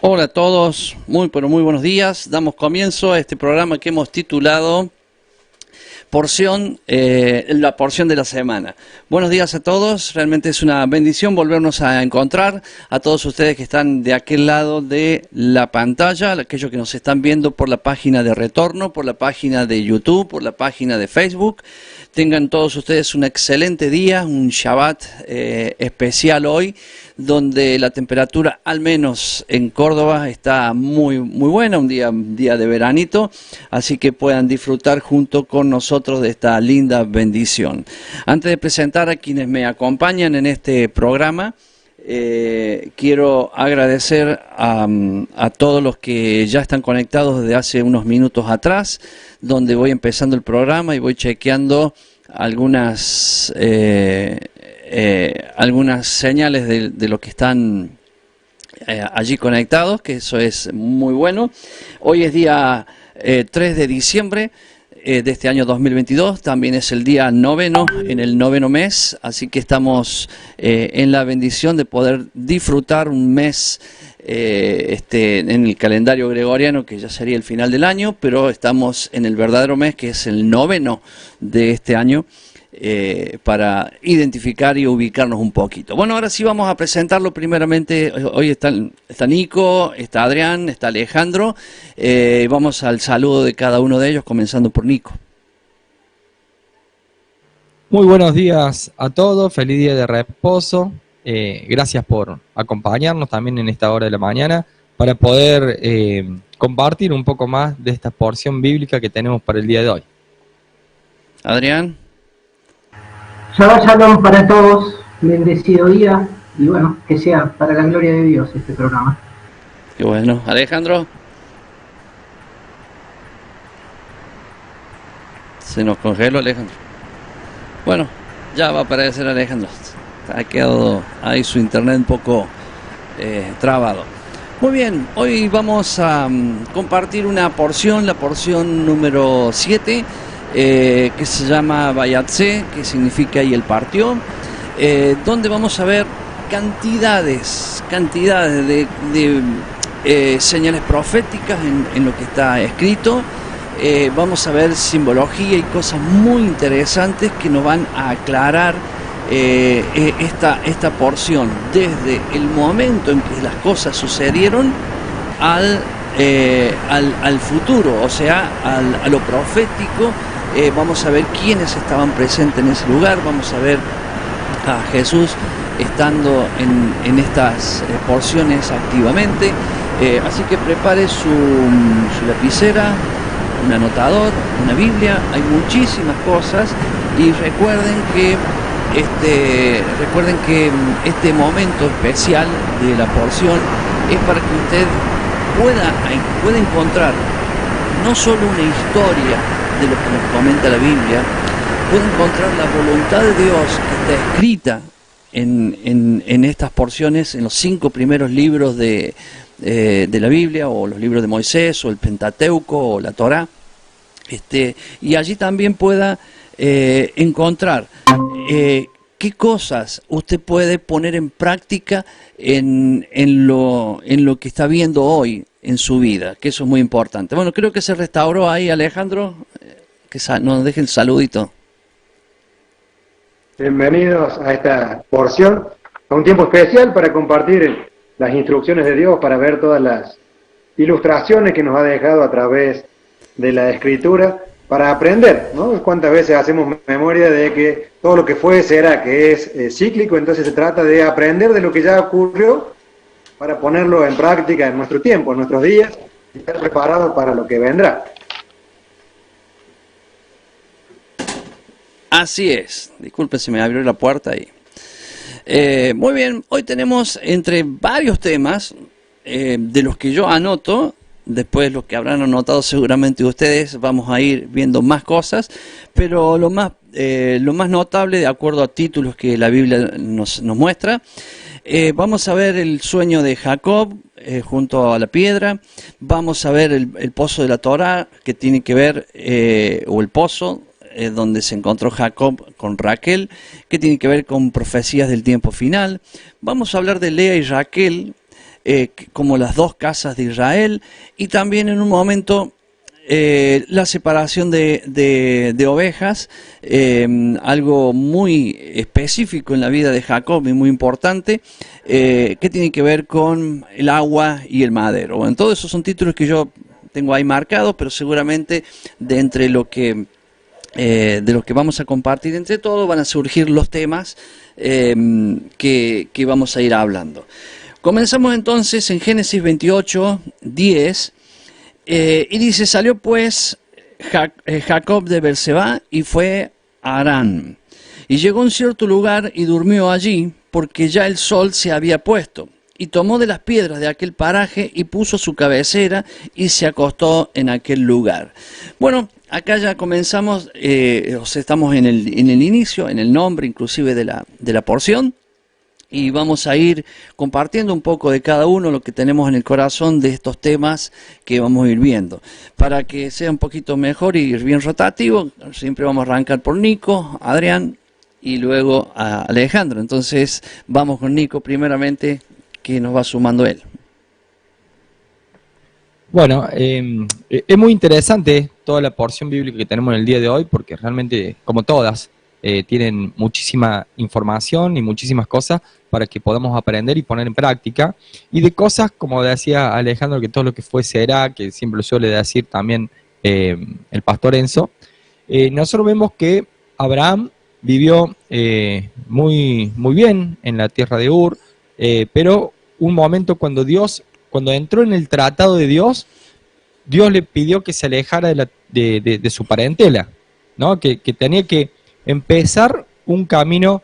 Hola a todos, pero muy buenos días. Damos comienzo a este programa que hemos titulado la porción de la semana. Buenos días a todos, realmente es una bendición volvernos a encontrar, a todos ustedes que están de aquel lado de la pantalla, aquellos que nos están viendo por la página de Retorno, por la página de YouTube, por la página de Facebook. Tengan todos ustedes un excelente día, un Shabbat especial hoy, donde la temperatura, al menos en Córdoba, está muy buena, un día de veranito, así que puedan disfrutar junto con nosotros de esta linda bendición. Antes de presentar a quienes me acompañan en este programa, quiero agradecer a todos los que ya están conectados desde hace unos minutos atrás, donde voy empezando el programa y voy chequeando algunas señales de los que están allí conectados, que eso es muy bueno. Hoy es día 3 de diciembre de este año 2022, también es el día noveno, en el noveno mes, así que estamos en la bendición de poder disfrutar un mes en el calendario gregoriano, que ya sería el final del año, pero estamos en el verdadero mes, que es el noveno de este año, para identificar y ubicarnos un poquito. Bueno, ahora sí vamos a presentarlo primeramente. Hoy está Nico, está Adrián, está Alejandro. Vamos al saludo de cada uno de ellos, comenzando por Nico. Muy buenos días a todos, feliz día de reposo. Gracias por acompañarnos también en esta hora de la mañana para poder compartir un poco más de esta porción bíblica que tenemos para el día de hoy. Adrián. Shabbat Shalom para todos, bendecido día y bueno, que sea para la gloria de Dios este programa. Qué bueno. Alejandro. Se nos congeló Alejandro. Bueno, ya va a aparecer Alejandro. Ha quedado ahí su internet un poco trabado. Muy bien, hoy vamos a compartir una porción, la porción número 7, que se llama Vayatse, que significa y él partió, donde vamos a ver cantidades de señales proféticas en lo que está escrito. Vamos a ver simbología y cosas muy interesantes que nos van a aclarar esta porción, desde el momento en que las cosas sucedieron al futuro, o sea, a lo profético. Vamos a ver quiénes estaban presentes en ese lugar, vamos a ver a Jesús estando en estas porciones activamente, así que prepare su lapicera, un anotador, una Biblia. Hay muchísimas cosas y recuerden que este momento especial de la porción es para que usted pueda encontrar no solo una historia de lo que nos comenta la Biblia, puede encontrar la voluntad de Dios que está escrita en estas porciones, en los 5 primeros libros de la Biblia, o los libros de Moisés, o el Pentateuco, o la Torá, y allí también pueda encontrar qué cosas usted puede poner en práctica en lo que está viendo hoy en su vida, que eso es muy importante. Bueno, creo que se restauró ahí Alejandro, que nos deje el saludito. Bienvenidos a esta porción, a un tiempo especial para compartir las instrucciones de Dios, para ver todas las ilustraciones que nos ha dejado a través de la Escritura, para aprender, ¿no? Cuántas veces hacemos memoria de que todo lo que fue será, que es cíclico. Entonces se trata de aprender de lo que ya ocurrió para ponerlo en práctica en nuestro tiempo, en nuestros días, y estar preparados para lo que vendrá. Así es. Disculpe, se me abrió la puerta ahí. Muy bien, hoy tenemos entre varios temas de los que yo anoto. Después los que habrán anotado seguramente ustedes, vamos a ir viendo más cosas, pero lo más notable, de acuerdo a títulos que la Biblia nos muestra, vamos a ver el sueño de Jacob junto a la piedra. Vamos a ver el pozo de la Torá, que tiene que ver, o el pozo donde se encontró Jacob con Raquel, que tiene que ver con profecías del tiempo final. Vamos a hablar de Lea y Raquel, como las dos casas de Israel, y también en un momento la separación de ovejas, algo muy específico en la vida de Jacob y muy importante, que tiene que ver con el agua y el madero. Bueno, todos esos son títulos que yo tengo ahí marcados, pero seguramente de entre lo que de los que vamos a compartir entre todos van a surgir los temas que vamos a ir hablando. Comenzamos entonces en Génesis 28, 10, y dice: salió pues Jacob de Beerseba y fue a Harán, y llegó a un cierto lugar y durmió allí, porque ya el sol se había puesto. Y tomó de las piedras de aquel paraje y puso su cabecera y se acostó en aquel lugar. Bueno, acá ya comenzamos, estamos en el inicio, en el nombre inclusive de la porción, y vamos a ir compartiendo un poco de cada uno lo que tenemos en el corazón de estos temas que vamos a ir viendo. Para que sea un poquito mejor y ir bien rotativo, siempre vamos a arrancar por Nico, Adrián y luego a Alejandro. Entonces vamos con Nico primeramente, que nos va sumando él. Bueno, es muy interesante toda la porción bíblica que tenemos en el día de hoy, porque realmente, como todas, tienen muchísima información y muchísimas cosas para que podamos aprender y poner en práctica. Y de cosas, como decía Alejandro, que todo lo que fue será, que siempre lo suele decir también el pastor Enzo, nosotros vemos que Abraham vivió muy bien en la tierra de Ur, pero un momento cuando entró en el tratado de Dios, Dios le pidió que se alejara de su parentela, ¿no? Que tenía que empezar un camino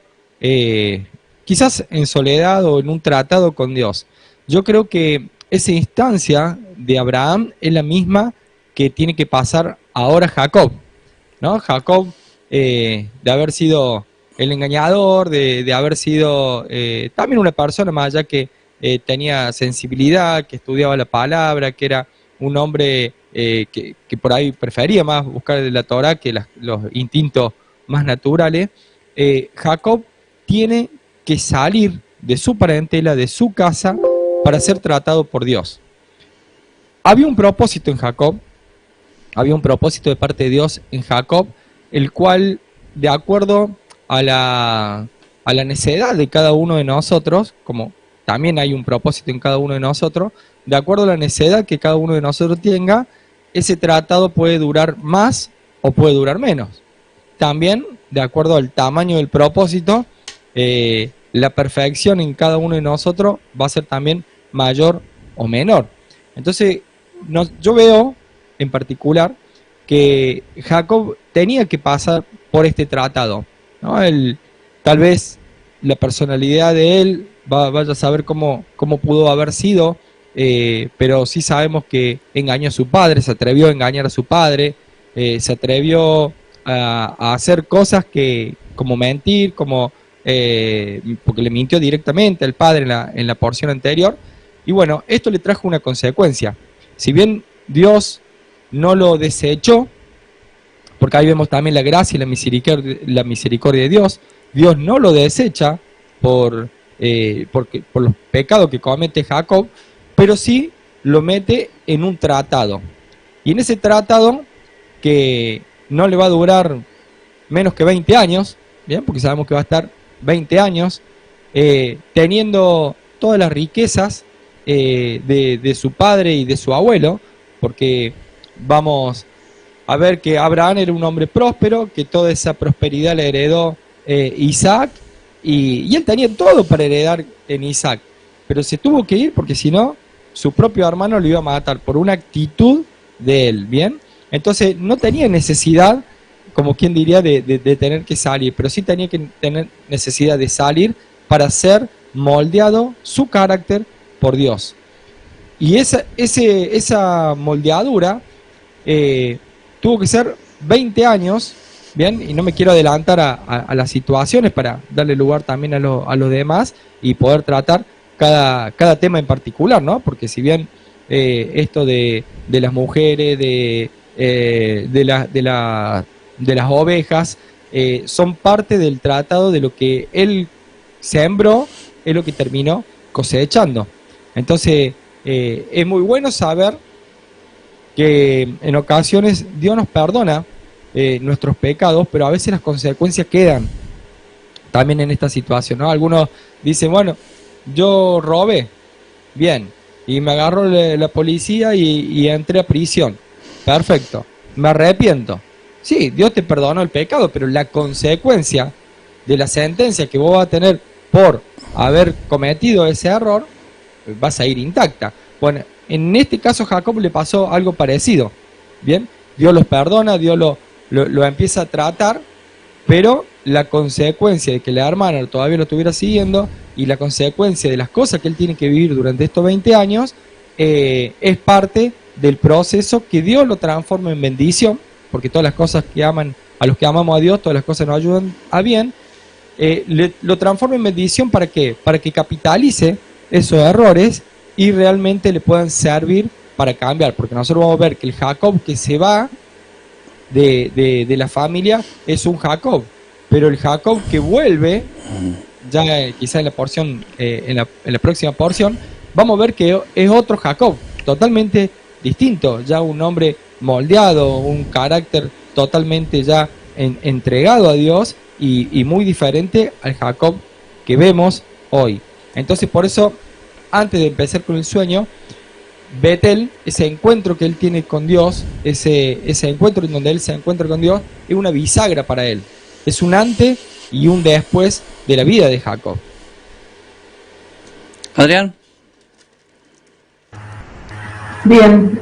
quizás en soledad o en un tratado con Dios. Yo creo que esa instancia de Abraham es la misma que tiene que pasar ahora Jacob, ¿no? Jacob, de haber sido el engañador, de haber sido también una persona más allá que tenía sensibilidad, que estudiaba la palabra, que era un hombre que por ahí prefería más buscar de la Torah que los instintos más naturales. Jacob tiene que salir de su parentela, de su casa, para ser tratado por Dios. Había un propósito en Jacob, había un propósito de parte de Dios en Jacob, el cual, de acuerdo a la necedad de cada uno de nosotros, como también hay un propósito en cada uno de nosotros, de acuerdo a la necedad que cada uno de nosotros tenga, ese tratado puede durar más o puede durar menos. También, de acuerdo al tamaño del propósito, la perfección en cada uno de nosotros va a ser también mayor o menor. Entonces, yo veo en particular que Jacob tenía que pasar por este tratado, ¿no? Tal vez la personalidad de él, vaya a saber cómo pudo haber sido, pero sí sabemos que engañó a su padre, se atrevió a engañar a su padre, se atrevió a hacer cosas como mentir, porque le mintió directamente al padre en la porción anterior. Y bueno, esto le trajo una consecuencia. Si bien Dios no lo desechó, porque ahí vemos también la gracia y la misericordia de Dios, Dios no lo desecha por los pecados que comete Jacob, pero sí lo mete en un tratado. Y en ese tratado, que no le va a durar menos que 20 años, ¿bien? Porque sabemos que va a estar 20 años, teniendo todas las riquezas de su padre y de su abuelo, porque vamos a ver que Abraham era un hombre próspero, que toda esa prosperidad le heredó Isaac, y él tenía todo para heredar en Isaac, pero se tuvo que ir porque si no, su propio hermano lo iba a matar por una actitud de él, ¿bien? Entonces no tenía necesidad, como quien diría, de tener que salir, pero sí tenía que tener necesidad de salir para ser moldeado su carácter por Dios. Y esa moldeadura tuvo que ser 20 años, ¿bien? Y no me quiero adelantar a las situaciones para darle lugar también a los demás y poder tratar cada tema en particular, ¿no? Porque si bien esto de las mujeres, de las ovejas, son parte del tratado de lo que él sembró, es lo que terminó cosechando. Entonces, es muy bueno saber que en ocasiones Dios nos perdona nuestros pecados, pero a veces las consecuencias quedan también en esta situación, ¿no? Algunos dicen, bueno, yo robé, bien, y me agarró la policía y entré a prisión. Perfecto, me arrepiento. Sí, Dios te perdonó el pecado, pero la consecuencia de la sentencia que vos vas a tener por haber cometido ese error, vas a ir intacta. Bueno, en este caso a Jacob le pasó algo parecido. Bien, Dios los perdona, Dios lo empieza a tratar, pero la consecuencia de que la hermana todavía lo estuviera siguiendo y la consecuencia de las cosas que él tiene que vivir durante estos 20 años es parte del proceso que Dios lo transforma en bendición, porque todas las cosas que aman, a los que amamos a Dios, todas las cosas nos ayudan a bien, lo transforma en bendición. ¿Para qué? Para que capitalice esos errores y realmente le puedan servir para cambiar, porque nosotros vamos a ver que el Jacob que se va de la familia es un Jacob, pero el Jacob que vuelve, ya quizá en la porción, en la próxima porción, vamos a ver que es otro Jacob, totalmente distinto, ya un hombre moldeado, un carácter totalmente ya entregado a Dios y muy diferente al Jacob que vemos hoy. Entonces, por eso, antes de empezar con el sueño, Betel, ese encuentro que él tiene con Dios, ese encuentro en donde él se encuentra con Dios, es una bisagra para él. Es un antes y un después de la vida de Jacob. Adrián. Bien,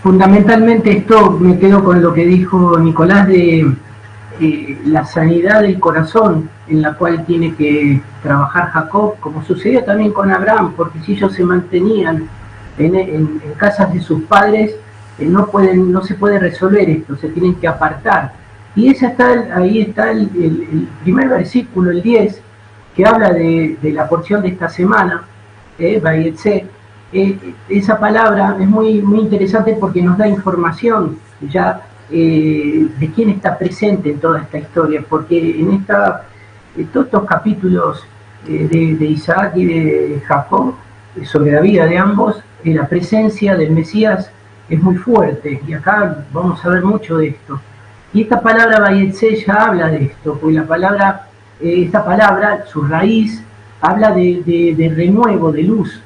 fundamentalmente esto me quedo con lo que dijo Nicolás de la sanidad del corazón en la cual tiene que trabajar Jacob, como sucedió también con Abraham, porque si ellos se mantenían en casas de sus padres, no se puede resolver esto, se tienen que apartar. Y ahí está el primer versículo, el 10, que habla de la porción de esta semana, Vayetse. Esa palabra es muy, muy interesante porque nos da información ya de quién está presente en toda esta historia, porque en todos estos capítulos de Isaac y de Jacob, sobre la vida de ambos, la presencia del Mesías es muy fuerte, y acá vamos a ver mucho de esto. Y esta palabra Vayetse ya habla de esto, porque esta palabra, su raíz, habla de renuevo, de luz,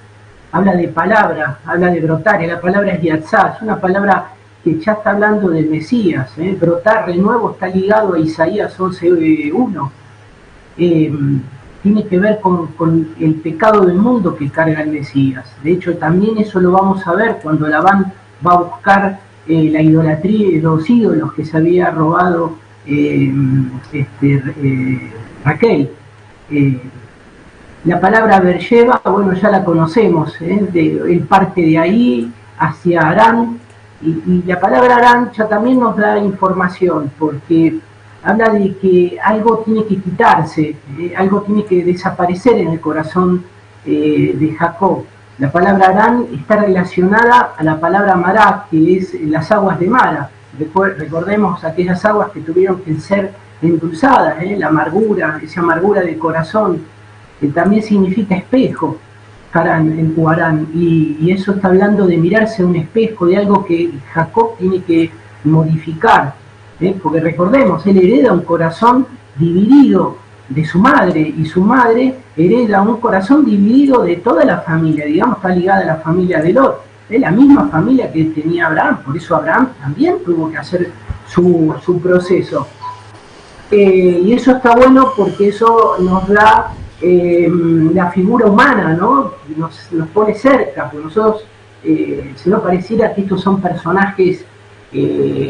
habla de palabra, habla de brotar, y la palabra es Yatzá, es una palabra que ya está hablando del Mesías, brotar, renuevo, está ligado a Isaías 11:1, tiene que ver con el pecado del mundo que carga el Mesías. De hecho, también eso lo vamos a ver cuando Labán va a buscar la idolatría, los ídolos que se había robado Raquel. La palabra Beersheba, bueno, ya la conocemos, él parte de ahí hacia Harán, y la palabra Harán ya también nos da información, porque habla de que algo tiene que quitarse, algo tiene que desaparecer en el corazón de Jacob. La palabra Harán está relacionada a la palabra Mará, que es las aguas de Mara. Recordemos aquellas aguas que tuvieron que ser endulzadas, la amargura, esa amargura del corazón, que también significa espejo, Harán, en Guarán, y eso está hablando de mirarse a un espejo, de algo que Jacob tiene que modificar, porque recordemos, él hereda un corazón dividido de su madre, y su madre hereda un corazón dividido de toda la familia, digamos, está ligada a la familia de Lot, es la misma familia que tenía Abraham, por eso Abraham también tuvo que hacer su proceso. Y eso está bueno porque eso nos da la figura humana, ¿no? Nos pone cerca, porque nosotros, si no pareciera que estos son personajes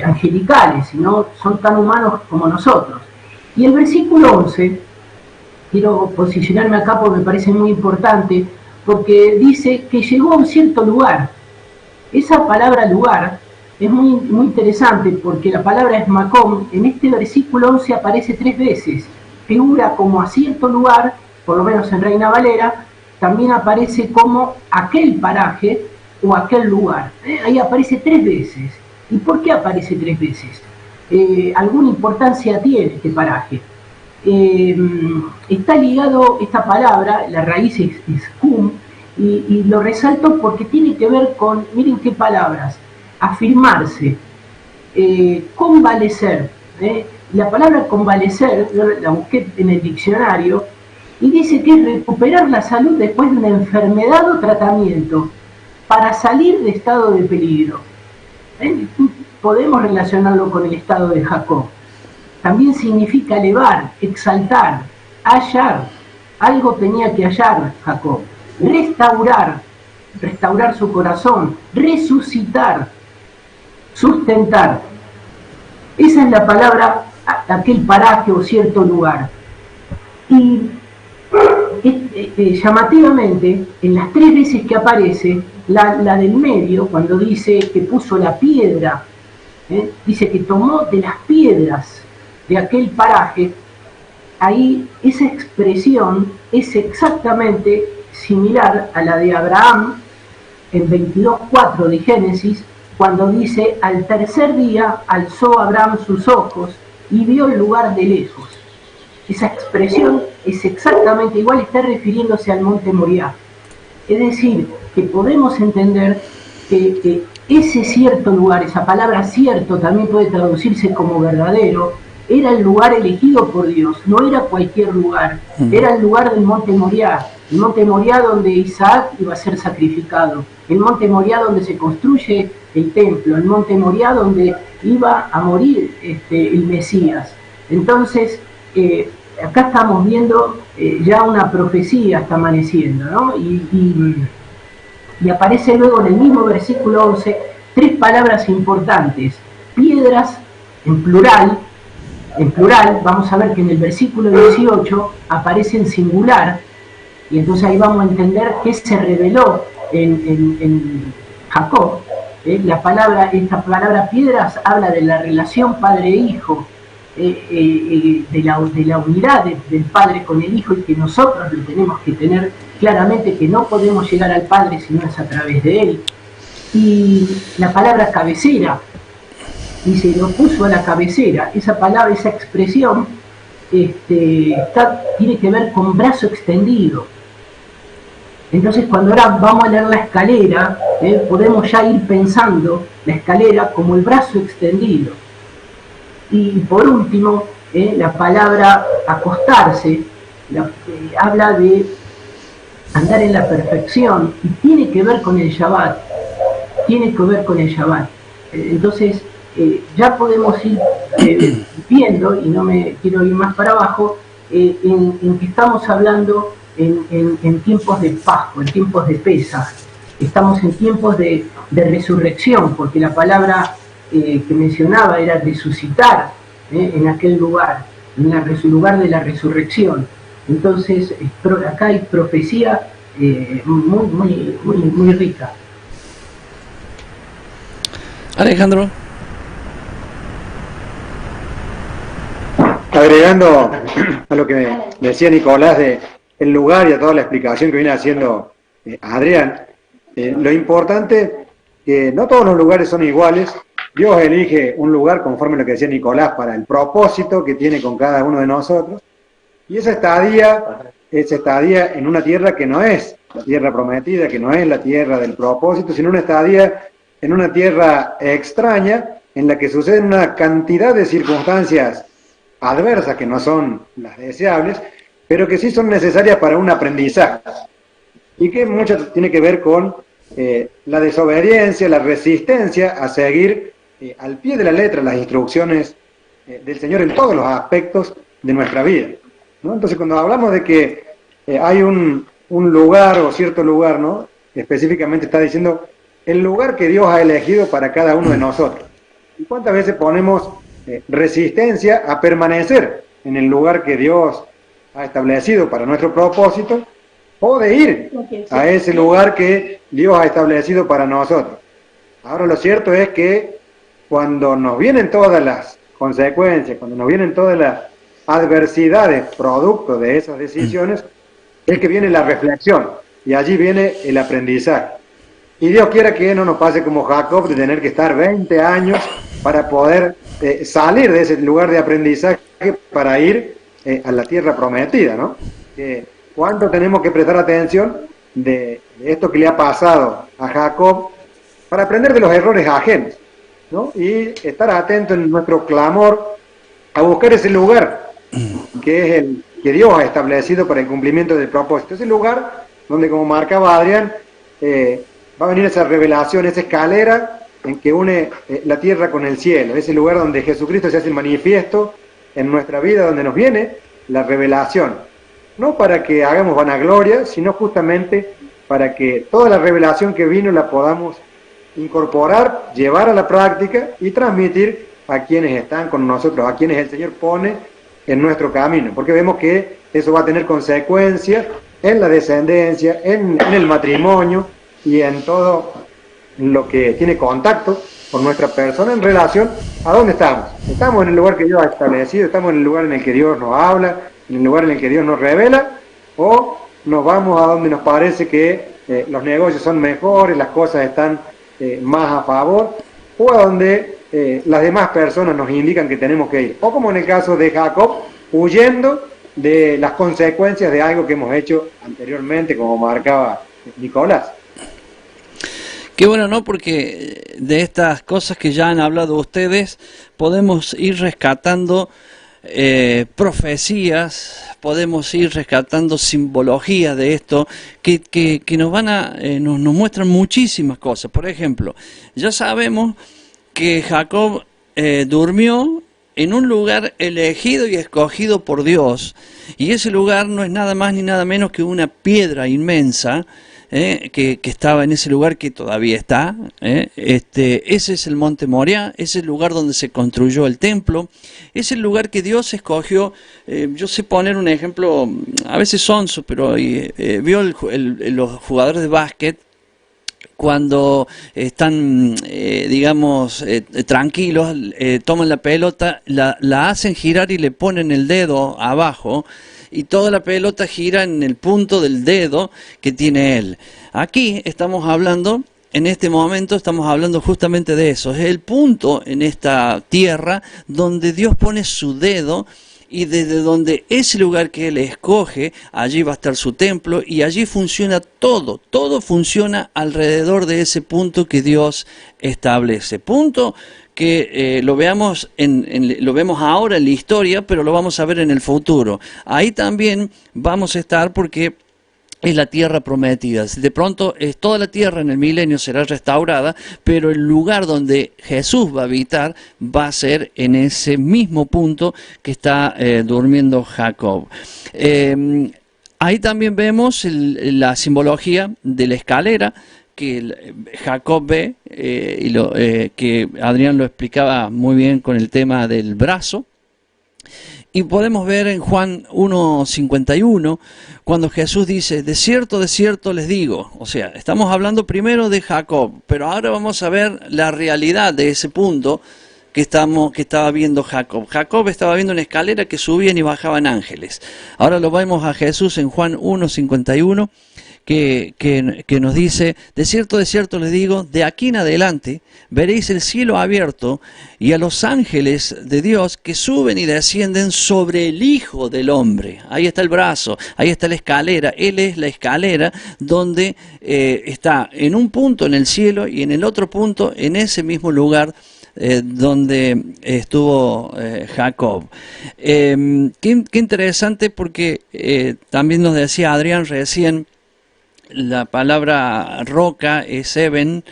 angelicales, sino son tan humanos como nosotros. Y el versículo 11, quiero posicionarme acá porque me parece muy importante, porque dice que llegó a un cierto lugar. Esa palabra lugar es muy, muy interesante porque la palabra es Macom, en este versículo 11 aparece 3 veces, figura como a cierto lugar, por lo menos en Reina Valera, también aparece como aquel paraje o aquel lugar, ahí aparece 3 veces. ¿Y por qué aparece 3 veces? Alguna importancia tiene este paraje. está ligado esta palabra, la raíz es cum, y lo resalto porque tiene que ver con, miren qué palabras, afirmarse, convalecer. La palabra convalecer, yo la busqué en el diccionario, y dice que es recuperar la salud después de una enfermedad o tratamiento para salir de estado de peligro. Podemos relacionarlo con el estado de Jacob. También significa elevar, exaltar, hallar. Algo tenía que hallar Jacob. Restaurar, restaurar su corazón, resucitar, sustentar. Esa es la palabra, aquel paraje o cierto lugar. Y llamativamente, en las 3 veces que aparece, la del medio, cuando dice que puso la piedra, dice que tomó de las piedras de aquel paraje, ahí esa expresión es exactamente similar a la de Abraham en 22:4 de Génesis, cuando dice, al tercer día alzó Abraham sus ojos y vio el lugar de lejos. Esa expresión es exactamente igual, está refiriéndose al monte Moriah. Es decir, que podemos entender que ese cierto lugar, esa palabra cierto también puede traducirse como verdadero, era el lugar elegido por Dios, no era cualquier lugar, era el lugar del monte Moriah, el monte Moriah donde Isaac iba a ser sacrificado, el monte Moriah donde se construye el templo, el monte Moriah donde iba a morir el Mesías. Entonces, acá estamos viendo ya una profecía está amaneciendo, ¿no? Y aparece luego en el mismo versículo 11 3 palabras importantes, piedras en plural, vamos a ver que en el versículo 18 aparece en singular, y entonces ahí vamos a entender qué se reveló en Jacob. Esta palabra piedras habla de la relación padre-hijo, de la unidad del Padre con el Hijo, y que nosotros lo tenemos que tener claramente, que no podemos llegar al Padre si no es a través de Él. Y la palabra cabecera, dice, lo puso a la cabecera. Esa palabra, esa expresión, tiene que ver con brazo extendido. Entonces, cuando ahora vamos a leer la escalera, podemos ya ir pensando la escalera como el brazo extendido. Y por último, la palabra acostarse habla de andar en la perfección y tiene que ver con el Shabbat. Entonces, ya podemos ir viendo, y no me quiero ir más para abajo, en que estamos hablando en tiempos de Pascua, en tiempos de Pesaj. Estamos en tiempos de resurrección, porque la palabra que mencionaba era resucitar en aquel lugar, en el lugar de la resurrección. Entonces, acá hay profecía muy rica. Alejandro. Agregando a lo que decía Nicolás de el lugar y a toda la explicación que viene haciendo Adrián, lo importante que no todos los lugares son iguales. Dios elige un lugar conforme a lo que decía Nicolás para el propósito que tiene con cada uno de nosotros, y esa estadía en una tierra que no es la tierra prometida, que no es la tierra del propósito, sino una estadía en una tierra extraña en la que suceden una cantidad de circunstancias adversas que no son las deseables, pero que sí son necesarias para un aprendizaje, y que mucho tiene que ver con la desobediencia, la resistencia a seguir al pie de la letra las instrucciones del Señor en todos los aspectos de nuestra vida, ¿no? Entonces, cuando hablamos de que hay un lugar o cierto lugar, ¿no? Específicamente está diciendo el lugar que Dios ha elegido para cada uno de nosotros. ¿Y cuántas veces ponemos resistencia a permanecer en el lugar que Dios ha establecido para nuestro propósito, o de ir a ese lugar que Dios ha establecido para nosotros? Ahora, lo cierto es que cuando nos vienen todas las consecuencias, cuando nos vienen todas las adversidades producto de esas decisiones, es que viene la reflexión, y allí viene el aprendizaje. Y Dios quiera que no nos pase como Jacob, de tener que estar 20 años para poder salir de ese lugar de aprendizaje, para ir a la tierra prometida, ¿no? ¿Cuánto tenemos que prestar atención de esto que le ha pasado a Jacob para aprender de los errores ajenos, ¿no? Y estar atento en nuestro clamor a buscar ese lugar que es el que Dios ha establecido para el cumplimiento del propósito. Ese lugar donde, como marcaba Adrián, va a venir esa revelación, esa escalera en que une la tierra con el cielo, ese lugar donde Jesucristo se hace manifiesto en nuestra vida, donde nos viene la revelación, no para que hagamos vanagloria, sino justamente para que toda la revelación que vino la podamos incorporar, llevar a la práctica y transmitir a quienes están con nosotros, a quienes el Señor pone en nuestro camino, porque vemos que eso va a tener consecuencias en la descendencia, en el matrimonio y en todo lo que tiene contacto con nuestra persona en relación a dónde estamos. Estamos en el lugar que Dios ha establecido, estamos en el lugar en el que Dios nos habla, en el lugar en el que Dios nos revela, o nos vamos a donde nos parece que los negocios son mejores, las cosas están más a favor, o a donde las demás personas nos indican que tenemos que ir. O como en el caso de Jacob, huyendo de las consecuencias de algo que hemos hecho anteriormente, como marcaba Nicolás. Qué bueno, ¿no? Porque de estas cosas que ya han hablado ustedes, podemos ir rescatando profecías, podemos ir rescatando simbología de esto, que nos van nos muestran muchísimas cosas. Por ejemplo, ya sabemos que Jacob durmió en un lugar elegido y escogido por Dios, y ese lugar no es nada más ni nada menos que una piedra inmensa, que estaba en ese lugar, que todavía está. Ese es el monte Moriah, ese es el lugar donde se construyó el templo, es el lugar que Dios escogió. Yo sé poner un ejemplo, a veces sonso, pero vio los jugadores de básquet, cuando están, tranquilos, toman la pelota, la hacen girar y le ponen el dedo abajo, y toda la pelota gira en el punto del dedo que tiene él. Aquí estamos hablando, en este momento estamos hablando justamente de eso. Es el punto en esta tierra donde Dios pone su dedo, y desde donde ese lugar que Él escoge, allí va a estar su templo, y allí funciona todo. Todo funciona alrededor de ese punto que Dios establece. Punto que lo vemos ahora en la historia, pero lo vamos a ver en el futuro. Ahí también vamos a estar, porque es la tierra prometida. De pronto toda la tierra en el milenio será restaurada, pero el lugar donde Jesús va a habitar va a ser en ese mismo punto que está durmiendo Jacob. Ahí también vemos la simbología de la escalera que Jacob ve, que Adrián lo explicaba muy bien con el tema del brazo. Y podemos ver en Juan 1:51, cuando Jesús dice, de cierto les digo. O sea, estamos hablando primero de Jacob, pero ahora vamos a ver la realidad de ese punto que estaba viendo Jacob. Jacob estaba viendo una escalera que subían y bajaban ángeles. Ahora lo vemos a Jesús en Juan 1:51, que nos dice, de cierto les digo, de aquí en adelante veréis el cielo abierto y a los ángeles de Dios que suben y descienden sobre el Hijo del Hombre. Ahí está el brazo, ahí está la escalera. Él es la escalera donde está en un punto en el cielo y en el otro punto en ese mismo lugar donde estuvo Jacob. Qué interesante, porque también nos decía Adrián recién, la palabra roca es Eben,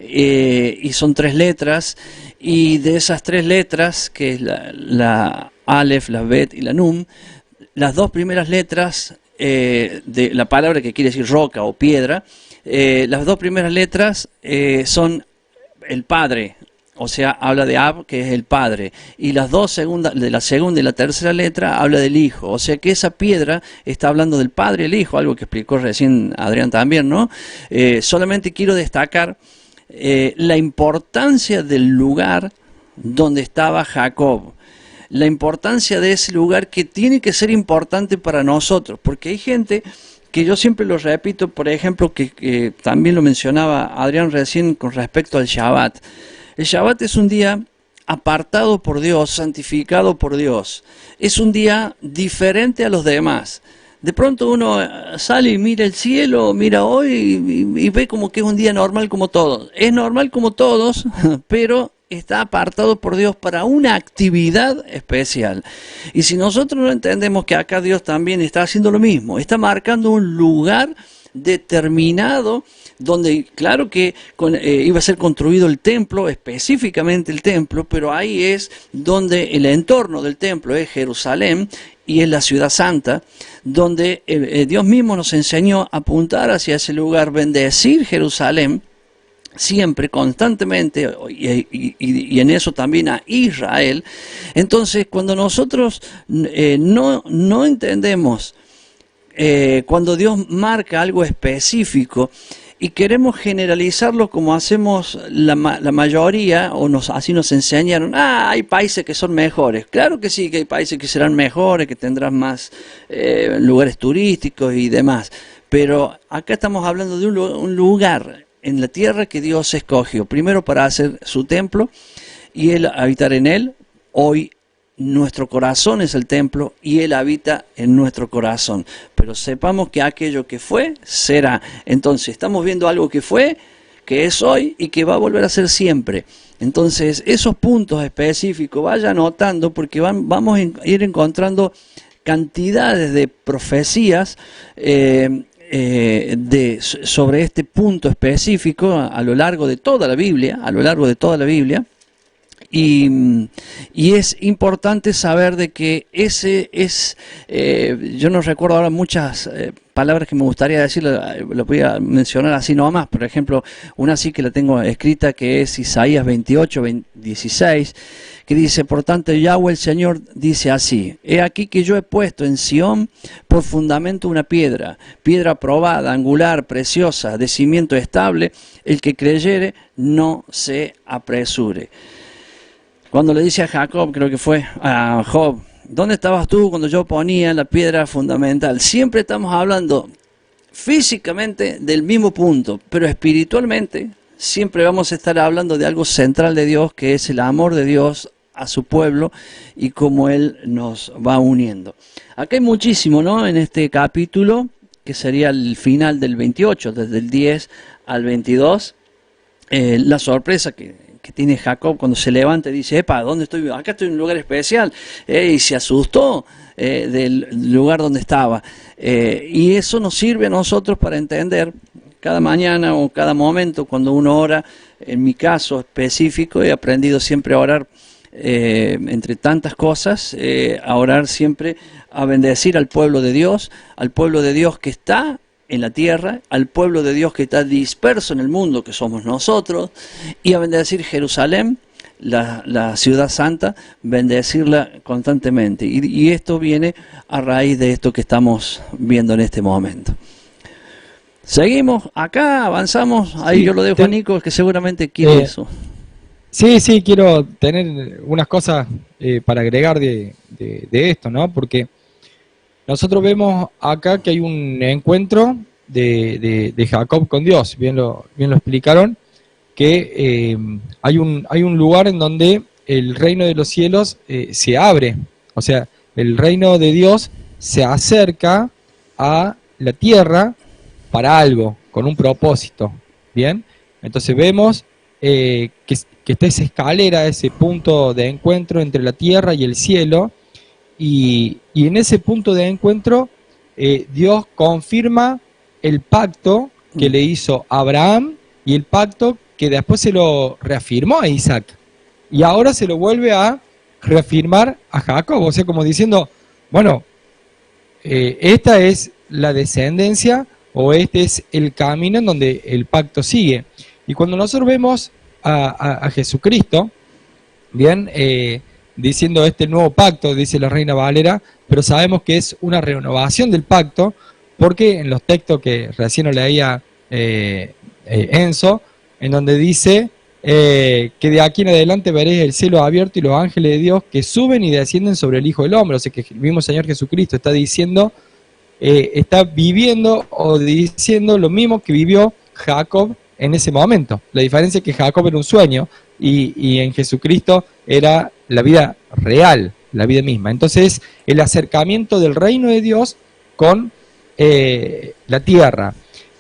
y son 3 letras, y de esas 3 letras, que es la Aleph, la Bet y la Nun, las 2 primeras letras de la palabra, que quiere decir roca o piedra, las 2 primeras letras son el Padre. O sea, habla de Ab, que es el Padre, y las 2 segundas, de la segunda y la tercera letra, habla del Hijo. O sea que esa piedra está hablando del Padre y el Hijo, algo que explicó recién Adrián también, ¿no? Solamente quiero destacar la importancia del lugar donde estaba Jacob, la importancia de ese lugar, que tiene que ser importante para nosotros, porque hay gente que, yo siempre lo repito, por ejemplo, que también lo mencionaba Adrián recién con respecto al Shabbat. El Shabbat es un día apartado por Dios, santificado por Dios. Es un día diferente a los demás. De pronto uno sale y mira el cielo, mira hoy y ve como que es un día normal como todos. Es normal como todos, pero está apartado por Dios para una actividad especial. Y si nosotros no entendemos que acá Dios también está haciendo lo mismo, está marcando un lugar determinado donde claro que iba a ser construido el templo, específicamente el templo, pero ahí es donde el entorno del templo es Jerusalén y es la ciudad santa, donde Dios mismo nos enseñó a apuntar hacia ese lugar, bendecir Jerusalén siempre, constantemente, y en eso también a Israel. Entonces, cuando nosotros no entendemos, cuando Dios marca algo específico y queremos generalizarlo como hacemos la mayoría, o así nos enseñaron, hay países que son mejores. Claro que sí, que hay países que serán mejores, que tendrán más lugares turísticos y demás, pero acá estamos hablando de un lugar en la tierra que Dios escogió, primero para hacer su templo y Él habitar en él. Hoy nuestro corazón es el templo y Él habita en nuestro corazón. Pero sepamos que aquello que fue, será. Entonces estamos viendo algo que fue, que es hoy y que va a volver a ser siempre. Entonces esos puntos específicos vaya anotando, porque vamos a ir encontrando cantidades de profecías sobre este punto específico a lo largo de toda la Biblia, y es importante saber de que ese es, yo no recuerdo ahora muchas palabras que me gustaría decir, lo voy a mencionar así nomás. Por ejemplo, una sí que la tengo escrita, que es Isaías 28, 16, que dice: por tanto Yahweh el Señor dice así: he aquí que yo he puesto en Sión por fundamento una piedra probada, angular, preciosa, de cimiento estable, el que creyere no se apresure. Cuando le dice a Jacob, creo que fue a Job, ¿dónde estabas tú cuando yo ponía la piedra fundamental? Siempre estamos hablando físicamente del mismo punto, pero espiritualmente siempre vamos a estar hablando de algo central de Dios, que es el amor de Dios a su pueblo y cómo Él nos va uniendo. Acá hay muchísimo, ¿no?, en este capítulo, que sería el final del 28, desde el 10 al 22, la sorpresa que tiene Jacob cuando se levanta y dice: epa, ¿dónde estoy? Acá estoy en un lugar especial, y se asustó del lugar donde estaba, y eso nos sirve a nosotros para entender cada mañana o cada momento cuando uno ora. En mi caso específico he aprendido siempre a orar, entre tantas cosas, a orar siempre, a bendecir al pueblo de Dios que está en la tierra, al pueblo de Dios que está disperso en el mundo, que somos nosotros, y a bendecir Jerusalén, la ciudad santa, bendecirla constantemente. Y esto viene a raíz de esto que estamos viendo en este momento. Seguimos acá, avanzamos, ahí sí, yo lo dejo a Nico, que seguramente quiere eso. Sí, quiero tener unas cosas para agregar de esto, ¿no? Porque nosotros vemos acá que hay un encuentro de Jacob con Dios, bien lo explicaron, que hay un lugar en donde el reino de los cielos se abre, o sea, el reino de Dios se acerca a la tierra para algo, con un propósito, ¿bien? Entonces vemos que está esa escalera, ese punto de encuentro entre la tierra y el cielo. Y en ese punto de encuentro, Dios confirma el pacto que le hizo a Abraham y el pacto que después se lo reafirmó a Isaac. Y ahora se lo vuelve a reafirmar a Jacob, o sea, como diciendo, bueno, esta es la descendencia o este es el camino en donde el pacto sigue. Y cuando nosotros vemos a Jesucristo, bien, diciendo este nuevo pacto, dice la Reina Valera, pero sabemos que es una renovación del pacto, porque en los textos que recién leía Enzo, en donde dice que de aquí en adelante veréis el cielo abierto y los ángeles de Dios que suben y descienden sobre el Hijo del Hombre. O sea que el mismo Señor Jesucristo está diciendo, está viviendo o diciendo lo mismo que vivió Jacob en ese momento. La diferencia es que Jacob era un sueño, y en Jesucristo era la vida real, la vida misma. Entonces, el acercamiento del reino de Dios con la tierra.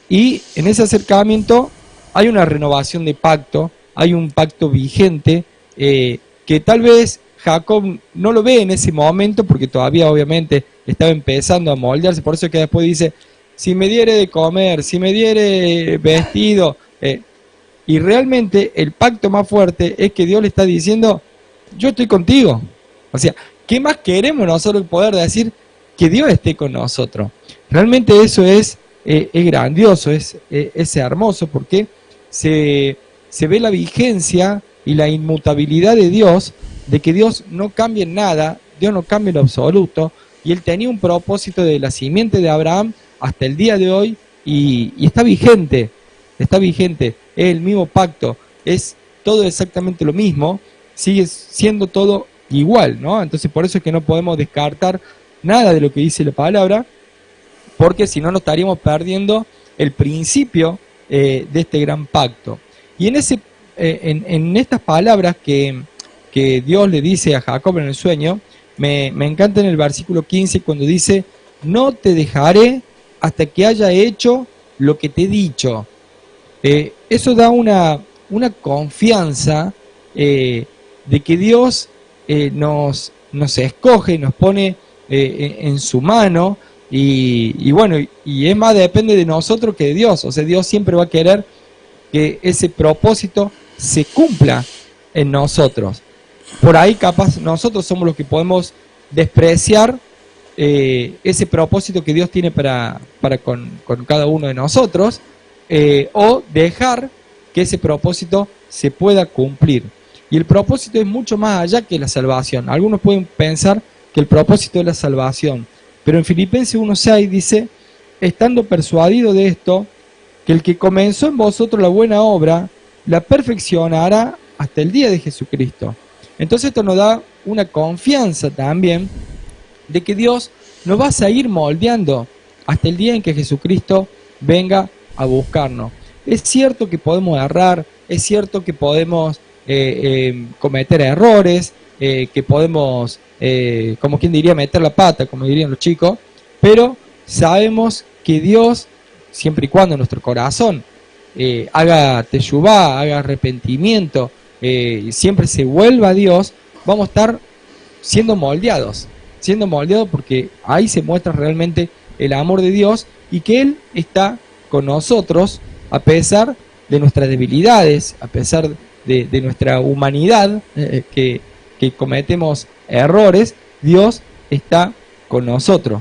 Y en ese acercamiento hay una renovación de pacto, hay un pacto vigente que tal vez Jacob no lo ve en ese momento porque todavía obviamente estaba empezando a moldearse. Por eso es que después dice, si me diere de comer, si me diere vestido. Y realmente el pacto más fuerte es que Dios le está diciendo, yo estoy contigo. O sea, ¿qué más queremos nosotros poder decir que Dios esté con nosotros? Realmente eso es grandioso, es hermoso, porque se ve la vigencia y la inmutabilidad de Dios, de que Dios no cambia en nada, Dios no cambia en lo absoluto, y Él tenía un propósito de la simiente de Abraham hasta el día de hoy, y está vigente, es el mismo pacto, es todo exactamente lo mismo, sigue siendo todo igual, ¿no? Entonces por eso es que no podemos descartar nada de lo que dice la palabra, porque si no nos estaríamos perdiendo el principio de este gran pacto. Y en estas palabras que Dios le dice a Jacob en el sueño, me encanta en el versículo 15 cuando dice, no te dejaré hasta que haya hecho lo que te he dicho. Eso da una confianza de que Dios nos escoge, nos pone en su mano, y bueno, y es más, depende de nosotros que de Dios. O sea, Dios siempre va a querer que ese propósito se cumpla en nosotros. Por ahí capaz nosotros somos los que podemos despreciar ese propósito que Dios tiene para con cada uno de nosotros, o dejar que ese propósito se pueda cumplir. Y el propósito es mucho más allá que la salvación. Algunos pueden pensar que el propósito es la salvación, pero en Filipenses 1:6 dice, estando persuadido de esto, que el que comenzó en vosotros la buena obra, la perfeccionará hasta el día de Jesucristo. Entonces esto nos da una confianza también de que Dios nos va a seguir moldeando hasta el día en que Jesucristo venga a buscarnos. Es cierto que podemos errar, es cierto que podemos cometer errores, que podemos, como quien diría, meter la pata, como dirían los chicos, pero sabemos que Dios, siempre y cuando nuestro corazón haga teshuvá, haga arrepentimiento, siempre se vuelva a Dios, vamos a estar siendo moldeados porque ahí se muestra realmente el amor de Dios y que Él está con nosotros a pesar de nuestras debilidades, a pesar de nuestra humanidad, que cometemos errores. Dios está con nosotros.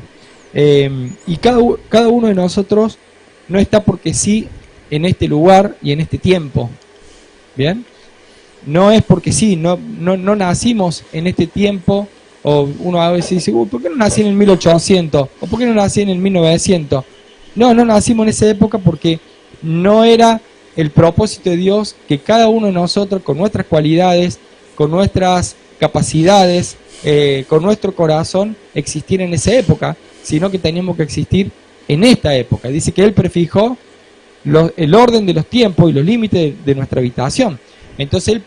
Y cada uno de nosotros no está porque sí en este lugar y en este tiempo. ¿Bien? No es porque sí, no nacimos en este tiempo, o uno a veces dice, ¿por qué no nací en el 1800? ¿O por qué no nací en el 1900? No nacimos en esa época porque no era el propósito de Dios que cada uno de nosotros, con nuestras cualidades, con nuestras capacidades, con nuestro corazón, existiera en esa época, sino que teníamos que existir en esta época. Dice que Él prefijó el orden de los tiempos y los límites de nuestra habitación. Entonces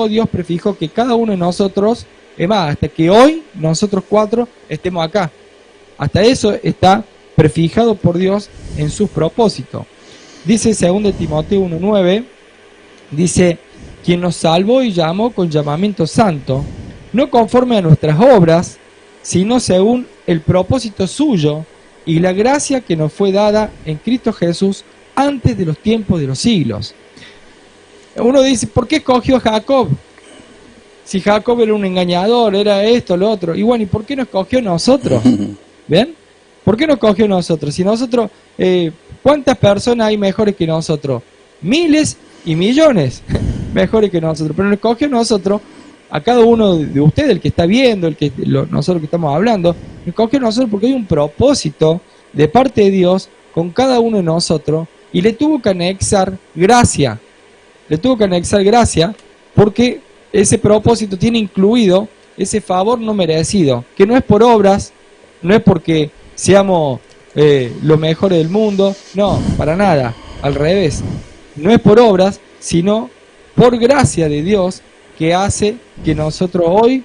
Dios prefijó que cada uno de nosotros, es más, hasta que hoy nosotros 4 estemos acá. Hasta eso está prefijado por Dios en sus propósitos. Dice 2 Timoteo 1:9, dice, quien nos salvó y llamó con llamamiento santo, no conforme a nuestras obras, sino según el propósito suyo y la gracia que nos fue dada en Cristo Jesús antes de los tiempos de los siglos. Uno dice, ¿por qué escogió a Jacob? Si Jacob era un engañador, era esto, lo otro. Y bueno, ¿y por qué nos escogió a nosotros? ¿Ven? ¿Por qué nos escogió a nosotros? Si nosotros, ¿cuántas personas hay mejores que nosotros? Miles y millones mejores que nosotros. Pero nos escogió a nosotros, a cada uno de ustedes, el que está viendo, nosotros que estamos hablando, nos escogió a nosotros porque hay un propósito de parte de Dios con cada uno de nosotros y le tuvo que anexar gracia. Le tuvo que anexar gracia porque ese propósito tiene incluido ese favor no merecido, que no es por obras, no es porque seamos los mejores del mundo, no, para nada, al revés. No es por obras, sino por gracia de Dios que hace que nosotros hoy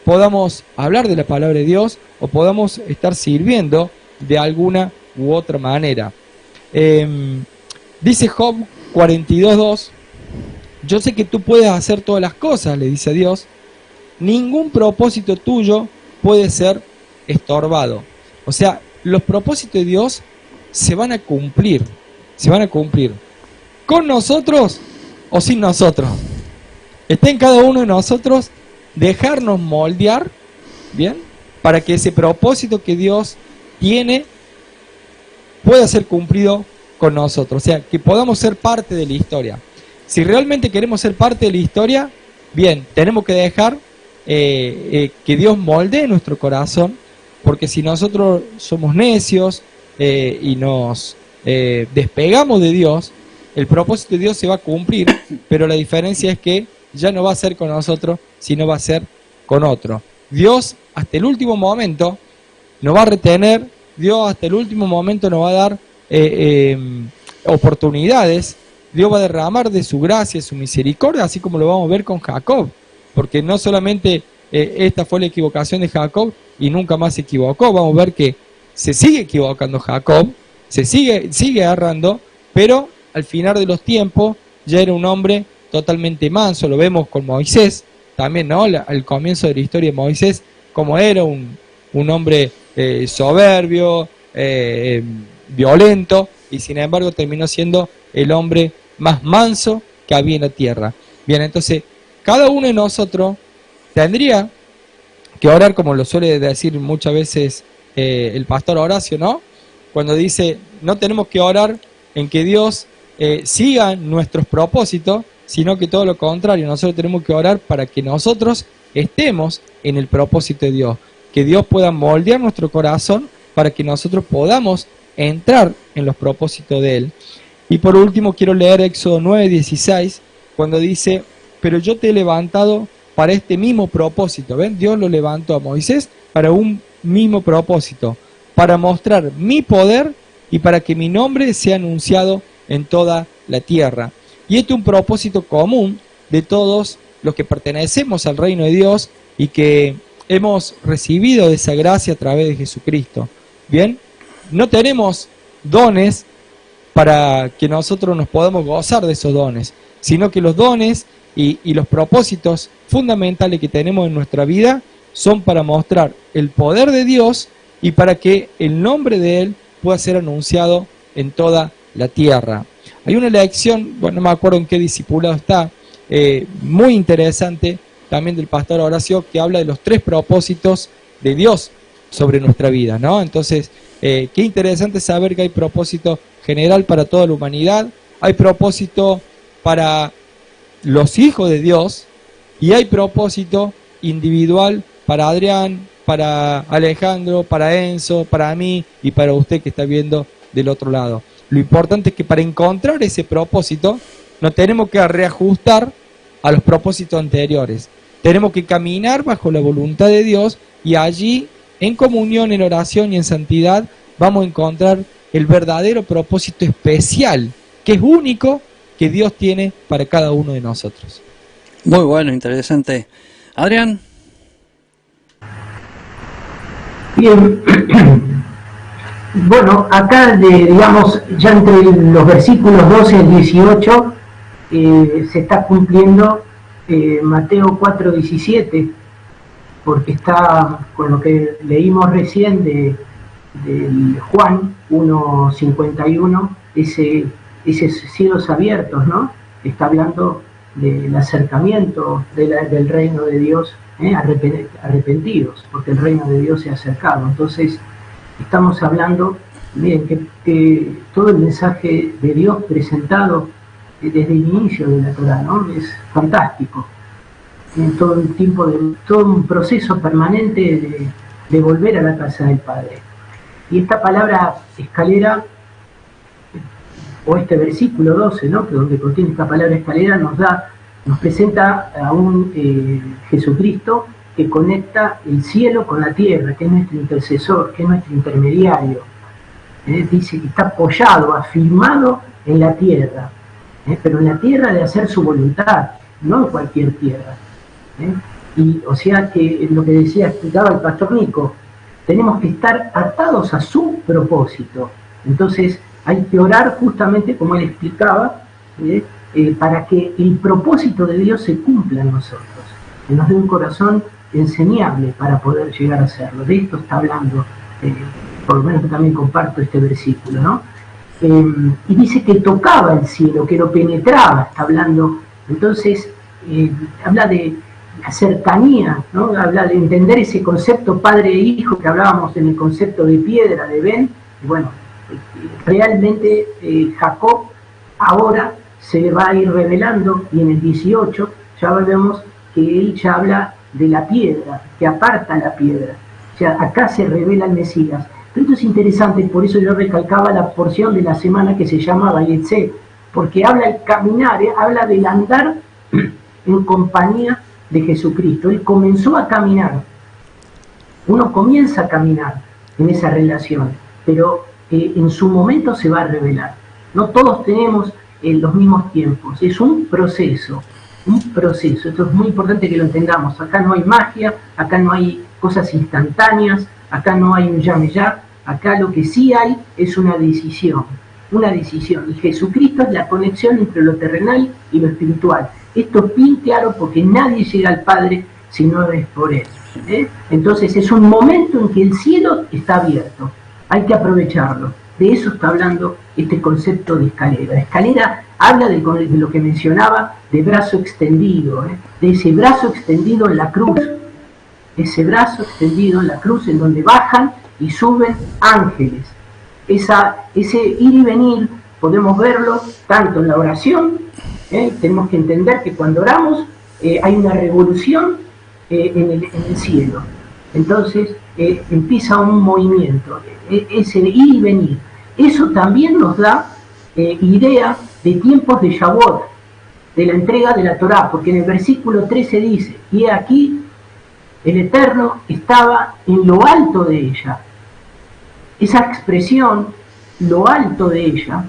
podamos hablar de la palabra de Dios o podamos estar sirviendo de alguna u otra manera. Dice Job 42:2, yo sé que tú puedes hacer todas las cosas, le dice a Dios, ningún propósito tuyo puede ser estorbado. O sea, los propósitos de Dios se van a cumplir, con nosotros o sin nosotros. Está en cada uno de nosotros dejarnos moldear, ¿bien? Para que ese propósito que Dios tiene pueda ser cumplido con nosotros. O sea, que podamos ser parte de la historia. Si realmente queremos ser parte de la historia, bien, tenemos que dejar que Dios moldee nuestro corazón, porque si nosotros somos necios y nos despegamos de Dios, el propósito de Dios se va a cumplir, pero la diferencia es que ya no va a ser con nosotros, sino va a ser con otro. Dios hasta el último momento nos va a retener, Dios hasta el último momento nos va a dar oportunidades, Dios va a derramar de su gracia, su misericordia, así como lo vamos a ver con Jacob, porque no solamente esta fue la equivocación de Jacob y nunca más se equivocó, vamos a ver que se sigue equivocando Jacob, sigue errando, pero al final de los tiempos ya era un hombre totalmente manso. Lo vemos con Moisés también, ¿no? Al comienzo de la historia de Moisés, como era un hombre soberbio, violento, y sin embargo terminó siendo el hombre más manso que había en la tierra. Bien, entonces cada uno de nosotros tendría que orar, como lo suele decir muchas veces el pastor Horacio, ¿no? Cuando dice, no tenemos que orar en que Dios siga nuestros propósitos, sino que todo lo contrario, nosotros tenemos que orar para que nosotros estemos en el propósito de Dios, que Dios pueda moldear nuestro corazón para que nosotros podamos entrar en los propósitos de Él. Y por último quiero leer Éxodo 9:16, cuando dice, pero yo te he levantado para este mismo propósito. ¿Ven? Dios lo levantó a Moisés para un mismo propósito, para mostrar mi poder y para que mi nombre sea anunciado en toda la tierra. Y este es un propósito común de todos los que pertenecemos al reino de Dios y que hemos recibido esa gracia a través de Jesucristo. Bien, no tenemos dones para que nosotros nos podamos gozar de esos dones, sino que los dones y los propósitos fundamentales que tenemos en nuestra vida son para mostrar el poder de Dios y para que el nombre de Él pueda ser anunciado en toda la tierra. Hay una lección, bueno, no me acuerdo en qué discipulado está, muy interesante también del pastor Horacio, que habla de los 3 propósitos de Dios sobre nuestra vida, ¿no? Entonces, qué interesante saber que hay propósito general para toda la humanidad, hay propósito para los hijos de Dios y hay propósito individual para Adrián, para Alejandro, para Enzo, para mí y para usted que está viendo del otro lado. Lo importante es que para encontrar ese propósito nos tenemos que reajustar a los propósitos anteriores. Tenemos que caminar bajo la voluntad de Dios y allí, en comunión, en oración y en santidad, vamos a encontrar el verdadero propósito especial, que es único, que Dios tiene para cada uno de nosotros. Muy bueno, interesante. Adrián. Bien. Bueno, acá, digamos, ya entre los versículos 12 y 18 se está cumpliendo Mateo 4:17, porque está con lo que leímos recién de Juan 1:51, esos cielos abiertos, ¿no? Está hablando del acercamiento del reino de Dios, arrepentidos, porque el reino de Dios se ha acercado. Entonces, estamos hablando, miren, que todo el mensaje de Dios presentado desde el inicio de la Torá, ¿no? Es fantástico. En todo el tiempo, todo un proceso permanente de volver a la casa del Padre. Y esta palabra escalera, o este versículo 12, ¿no? Que donde contiene esta palabra escalera, nos presenta a un Jesucristo que conecta el cielo con la tierra, que es nuestro intercesor, que es nuestro intermediario. Dice que está apoyado, afirmado en la tierra. pero en la tierra de hacer su voluntad, no en cualquier tierra. Y o sea que lo que explicaba el pastor Nico, tenemos que estar atados a su propósito. Entonces hay que orar justamente como él explicaba, para que el propósito de Dios se cumpla en nosotros, que nos dé un corazón enseñable para poder llegar a hacerlo. De esto está hablando, por lo menos yo también comparto este versículo, ¿no? Y dice que tocaba el cielo, que lo penetraba, está hablando. Entonces habla de la cercanía, ¿no? Habla de entender ese concepto padre e hijo que hablábamos en el concepto de piedra, de Ben. Y bueno, realmente Jacob ahora se va a ir revelando, y en el 18 ya vemos que él ya habla de la piedra, que aparta la piedra. O sea, acá se revela el Mesías. Pero esto es interesante, por eso yo recalcaba la porción de la semana que se llama Vayetze, porque habla del caminar, habla del andar en compañía de Jesucristo. Él comenzó a caminar. Uno comienza a caminar en esa relación, pero en su momento se va a revelar. No todos tenemos los mismos tiempos, es un proceso. Esto es muy importante que lo entendamos. Acá no hay magia, acá no hay cosas instantáneas, acá no hay un llame ya, acá lo que sí hay es una decisión, y Jesucristo es la conexión entre lo terrenal y lo espiritual. Esto es bien claro porque nadie llega al Padre si no es por Él. Entonces es un momento en que el cielo está abierto, hay que aprovecharlo. De eso está hablando este concepto de escalera. La escalera habla de lo que mencionaba, de brazo extendido, de ese brazo extendido en la cruz, en donde bajan y suben ángeles. Ese ir y venir podemos verlo tanto en la oración, tenemos que entender que cuando oramos hay una revolución en el cielo. Entonces empieza un movimiento, ese ir y venir. Eso también nos da idea de tiempos de Shavuot, de la entrega de la Torá, porque en el versículo 13 dice: y aquí el Eterno estaba en lo alto de ella. Esa expresión, lo alto de ella,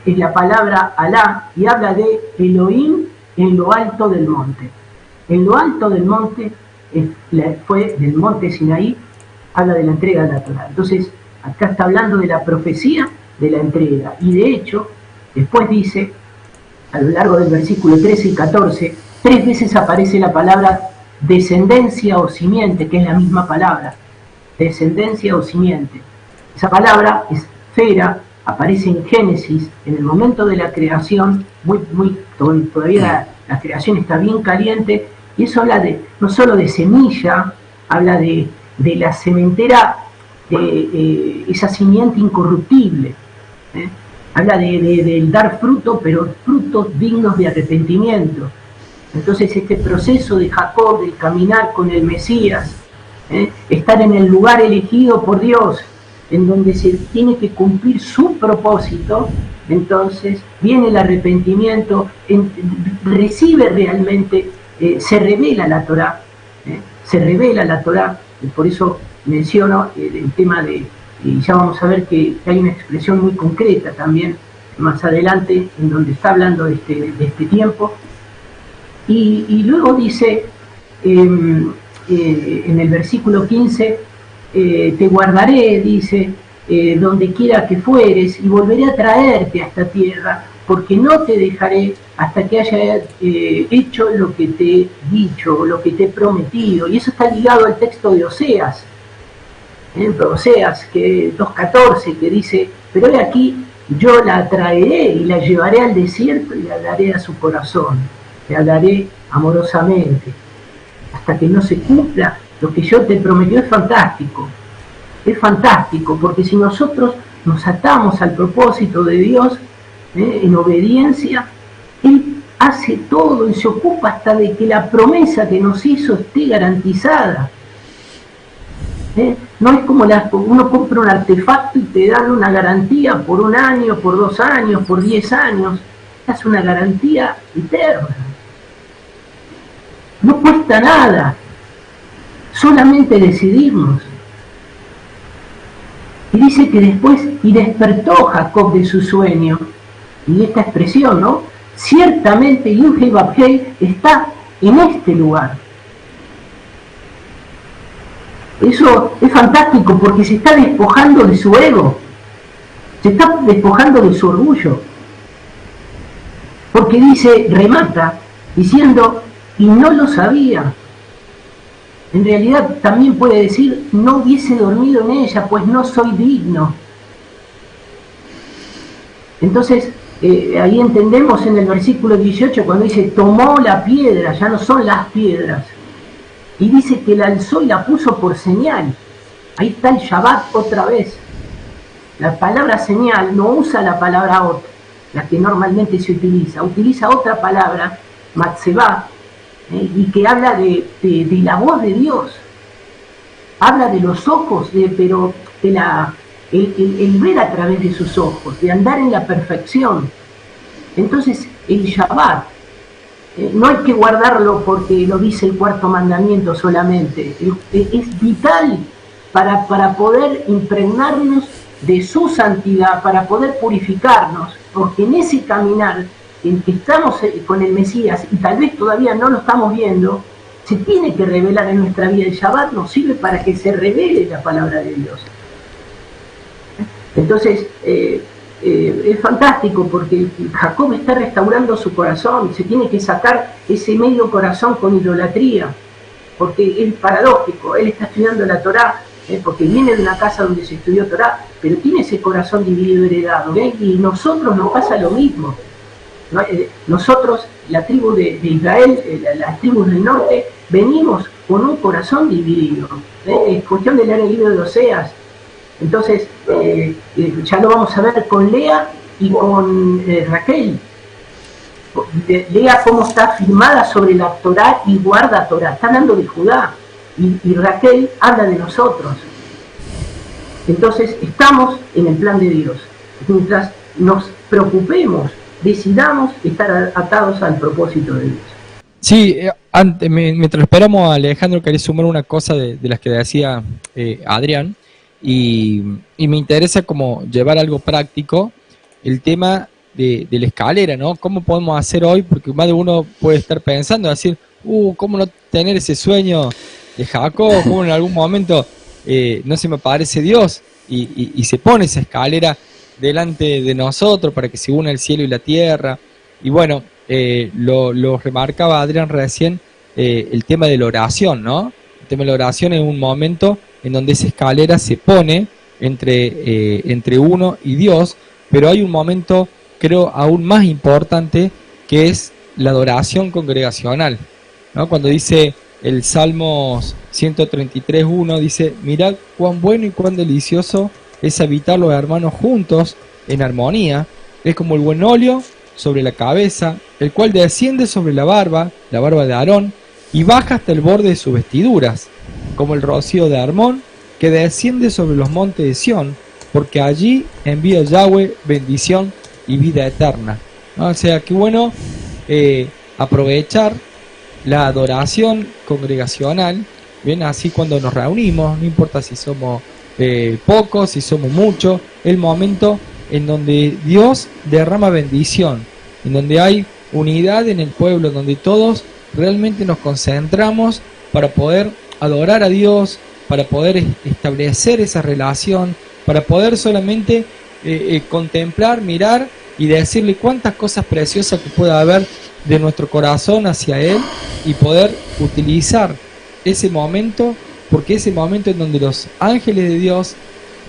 es la palabra Alá, y habla de Elohim en lo alto del monte. En lo alto del monte, fue del monte Sinaí, habla de la entrega de la Torá. Entonces, acá está hablando de la profecía de la entrega. Y de hecho, después dice, a lo largo del versículo 13 y 14, 3 veces aparece la palabra descendencia o simiente, que es la misma palabra. Descendencia o simiente. Esa palabra es fera, aparece en Génesis, en el momento de la creación, todavía la creación está bien caliente, y eso habla no solo de semilla, habla de la sementera, de esa simiente incorruptible. Habla de dar fruto, pero frutos dignos de arrepentimiento. Entonces este proceso de Jacob, del caminar con el Mesías, estar en el lugar elegido por Dios, en donde se tiene que cumplir su propósito, entonces viene el arrepentimiento, recibe realmente, se revela la Torá, y por eso menciono el tema de, y ya vamos a ver que hay una expresión muy concreta también más adelante, en donde está hablando de este tiempo, y luego dice, en el versículo 15, te guardaré, dice, donde quiera que fueres, y volveré a traerte a esta tierra, porque no te dejaré hasta que haya hecho lo que te he dicho, lo que te he prometido. Y eso está ligado al texto de Oseas, Oseas 2.14, que dice: pero he aquí, yo la traeré y la llevaré al desierto y le hablaré a su corazón, le hablaré amorosamente, hasta que no se cumpla lo que yo te prometí. Es fantástico, porque si nosotros nos atamos al propósito de Dios, en obediencia, Él hace todo y se ocupa hasta de que la promesa que nos hizo esté garantizada. No es como uno compra un artefacto y te dan una garantía por 1 año, por 2 años, por 10 años. Es una garantía eterna. No cuesta nada, solamente decidirnos. Y dice que después, y despertó Jacob de su sueño, y esta expresión, ¿no? ciertamente Yud-Hei Vav-Hei está en este lugar. Eso es fantástico porque se está despojando de su ego, se está despojando de su orgullo, porque dice, remata, diciendo, y no lo sabía. En realidad también puede decir, no hubiese dormido en ella, pues no soy digno. Entonces, ahí entendemos en el versículo 18, cuando dice, tomó la piedra, ya no son las piedras, y dice que la alzó y la puso por señal. Ahí está el Shabbat otra vez. La palabra señal no usa la palabra ot, la que normalmente se utiliza otra palabra, matzebá, y que habla de la voz de Dios, habla de los ojos, pero de el ver a través de sus ojos, de andar en la perfección. Entonces el Shabbat no hay que guardarlo porque lo dice el cuarto mandamiento solamente, es vital para poder impregnarnos de su santidad, para poder purificarnos, porque en ese caminar en que estamos con el Mesías y tal vez todavía no lo estamos viendo, se tiene que revelar en nuestra vida. El Shabbat nos sirve para que se revele la palabra de Dios. Entonces, es fantástico porque Jacob está restaurando su corazón, se tiene que sacar ese medio corazón con idolatría, porque es paradójico, él está estudiando la Torá, porque viene de una casa donde se estudió Torá, pero tiene ese corazón dividido, heredado, y nosotros nos pasa lo mismo. Nosotros, la tribu de Israel, las tribus del norte, venimos con un corazón dividido. Es cuestión de leer el libro de Oseas. Entonces, ya lo vamos a ver con Lea y con Raquel. Lea cómo está firmada sobre la Torá y guarda Torá. Está hablando de Judá. Y Raquel habla de nosotros. Entonces, estamos en el plan de Dios. Mientras nos preocupemos, decidamos estar atados al propósito de Dios. Sí, mientras esperamos a Alejandro, quería sumar una cosa de las que decía Adrián, y me interesa como llevar algo práctico, el tema de la escalera, ¿no? ¿Cómo podemos hacer hoy? Porque más de uno puede estar pensando, decir, ¿cómo no tener ese sueño de Jacob? ¿Cómo en algún momento no se me aparece Dios? Y se pone esa escalera delante de nosotros para que se una el cielo y la tierra. Y bueno, lo remarcaba Adrián recién, el tema de la oración, ¿no? El tema de la oración es un momento en donde esa escalera se pone entre uno y Dios, pero hay un momento, creo, aún más importante, que es la adoración congregacional, ¿no? Cuando dice el Salmo 133.1, dice, mirad cuán bueno y cuán delicioso es habitar los hermanos juntos en armonía, es como el buen óleo sobre la cabeza, el cual desciende sobre la barba de Aarón, y baja hasta el borde de sus vestiduras, como el rocío de Hermón, que desciende sobre los montes de Sión, porque allí envía Yahweh bendición y vida eterna, ¿no? O sea, qué bueno aprovechar la adoración congregacional, bien, así cuando nos reunimos, no importa si somos pocos, si somos muchos, el momento en donde Dios derrama bendición, en donde hay unidad en el pueblo, donde todos realmente nos concentramos para poder adorar a Dios, para poder establecer esa relación, para poder solamente contemplar, mirar y decirle cuántas cosas preciosas que pueda haber de nuestro corazón hacia Él, y poder utilizar ese momento, porque ese momento en donde los ángeles de Dios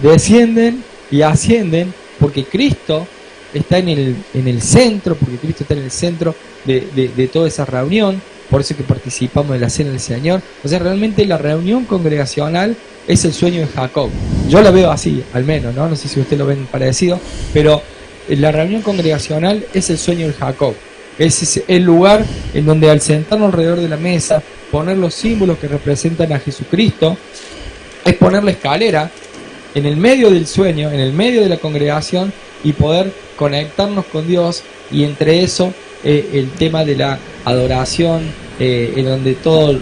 descienden y ascienden, porque Cristo está en el centro, porque Cristo está en el centro de toda esa reunión, por eso que participamos de la cena del Señor. O sea, realmente la reunión congregacional es el sueño de Jacob. Yo la veo así, al menos, ¿no? No sé si ustedes lo ven parecido, pero la reunión congregacional es el sueño de Jacob. Es el lugar en donde al sentarnos alrededor de la mesa, poner los símbolos que representan a Jesucristo, es poner la escalera en el medio del sueño, en el medio de la congregación, y poder conectarnos con Dios, y entre eso el tema de la adoración, en donde todos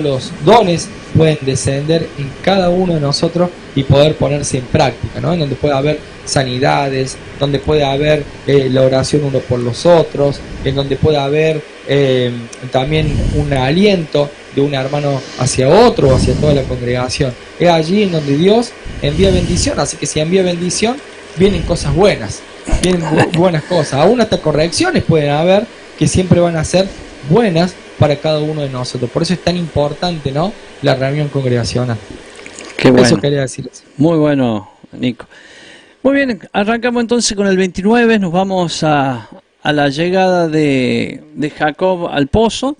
los dones pueden descender en cada uno de nosotros y poder ponerse en práctica, ¿no? En donde pueda haber sanidades, donde pueda haber la oración uno por los otros, en donde pueda haber también un aliento de un hermano hacia otro o hacia toda la congregación. Es allí en donde Dios envía bendición, así que si envía bendición, vienen cosas buenas, vienen buenas cosas, aún hasta correcciones pueden haber que siempre van a ser buenas para cada uno de nosotros. Por eso es tan importante, ¿no?, la reunión congregacional. Qué bueno. Eso quería decirles. Muy bueno, Nico. Muy bien, arrancamos entonces con el 29, nos vamos a la llegada de Jacob al pozo.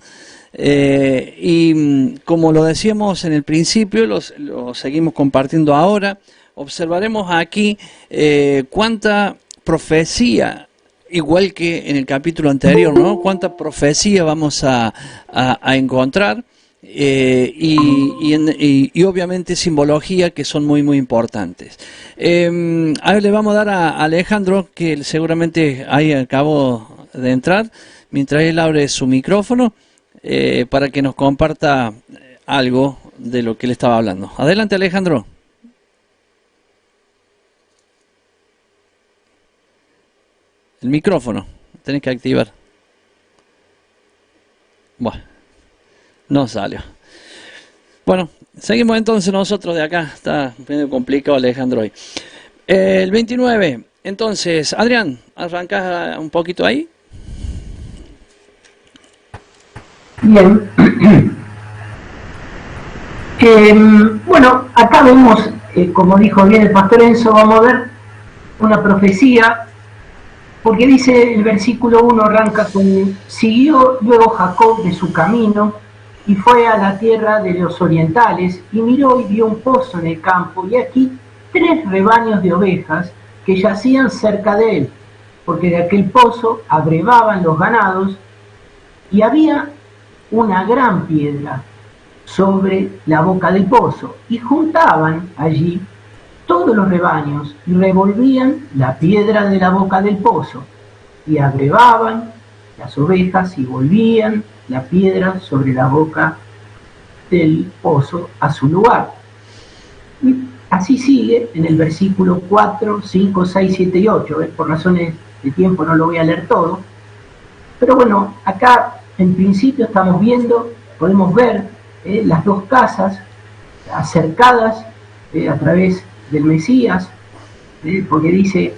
Y como lo decíamos en el principio, lo seguimos compartiendo ahora. Observaremos aquí cuánta profecía, igual que en el capítulo anterior, ¿no? Cuánta profecía vamos a encontrar y obviamente simbología que son muy importantes. A ver, le vamos a dar a Alejandro, que seguramente ahí acabó de entrar, mientras él abre su micrófono, para que nos comparta algo de lo que él estaba hablando. Adelante, Alejandro. El micrófono, tenés que activar. Bueno, no salió. Bueno, seguimos entonces nosotros de acá. Está medio complicado, Alejandro, hoy. El 29, entonces, Adrián, ¿arrancás un poquito ahí? Bien. Bueno, acá vemos, como dijo bien el pastor Enzo, vamos a ver una profecía, porque dice el versículo 1, arranca con: siguió luego Jacob de su camino y fue a la tierra de los orientales y miró y vio un pozo en el campo, y aquí 3 rebaños de ovejas que yacían cerca de él, porque de aquel pozo abrevaban los ganados, y había una gran piedra sobre la boca del pozo, y juntaban allí todos los rebaños y revolvían la piedra de la boca del pozo, y abrevaban las ovejas y volvían la piedra sobre la boca del pozo a su lugar. Y así sigue en el versículo 4, 5, 6, 7 y 8. Por razones de tiempo no lo voy a leer todo, pero bueno, acá en principio estamos viendo, podemos ver las 2 casas acercadas a través del Mesías, porque dice,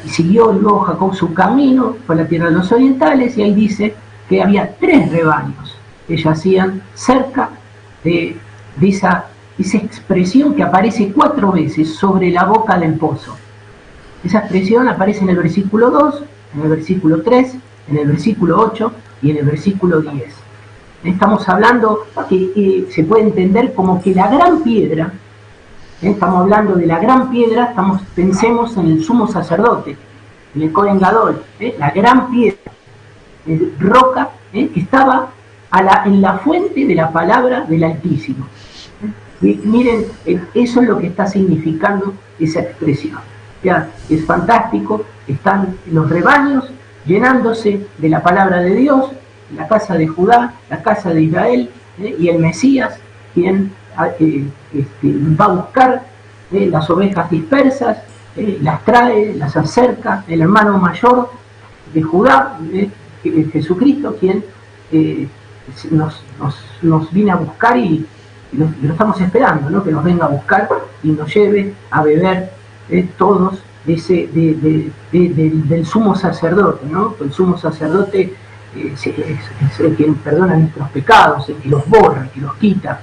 siguió luego Jacob su camino, fue a la tierra de los orientales, y ahí dice que había 3 rebaños que yacían cerca de esa expresión que aparece 4 veces sobre la boca del pozo. Esa expresión aparece en el versículo 2, en el versículo 3, en el versículo 8 y en el versículo 10. Estamos hablando que se puede entender como que la gran piedra, estamos hablando de la gran piedra, pensemos en el sumo sacerdote, en el Cohen Gadol, la gran piedra, roca, que estaba en la fuente de la palabra del Altísimo. Y miren, eso es lo que está significando esa expresión. Ya, es fantástico, están los rebaños llenándose de la palabra de Dios, la casa de Judá, la casa de Israel, y el Mesías, quien va a buscar las ovejas dispersas, las trae, las acerca, el hermano mayor de Judá, Jesucristo, quien nos viene a buscar y lo estamos esperando, ¿no? Que nos venga a buscar y nos lleve a beber todos del sumo sacerdote, ¿no? El sumo sacerdote es el que perdona nuestros pecados, el que los borra, el que los quita.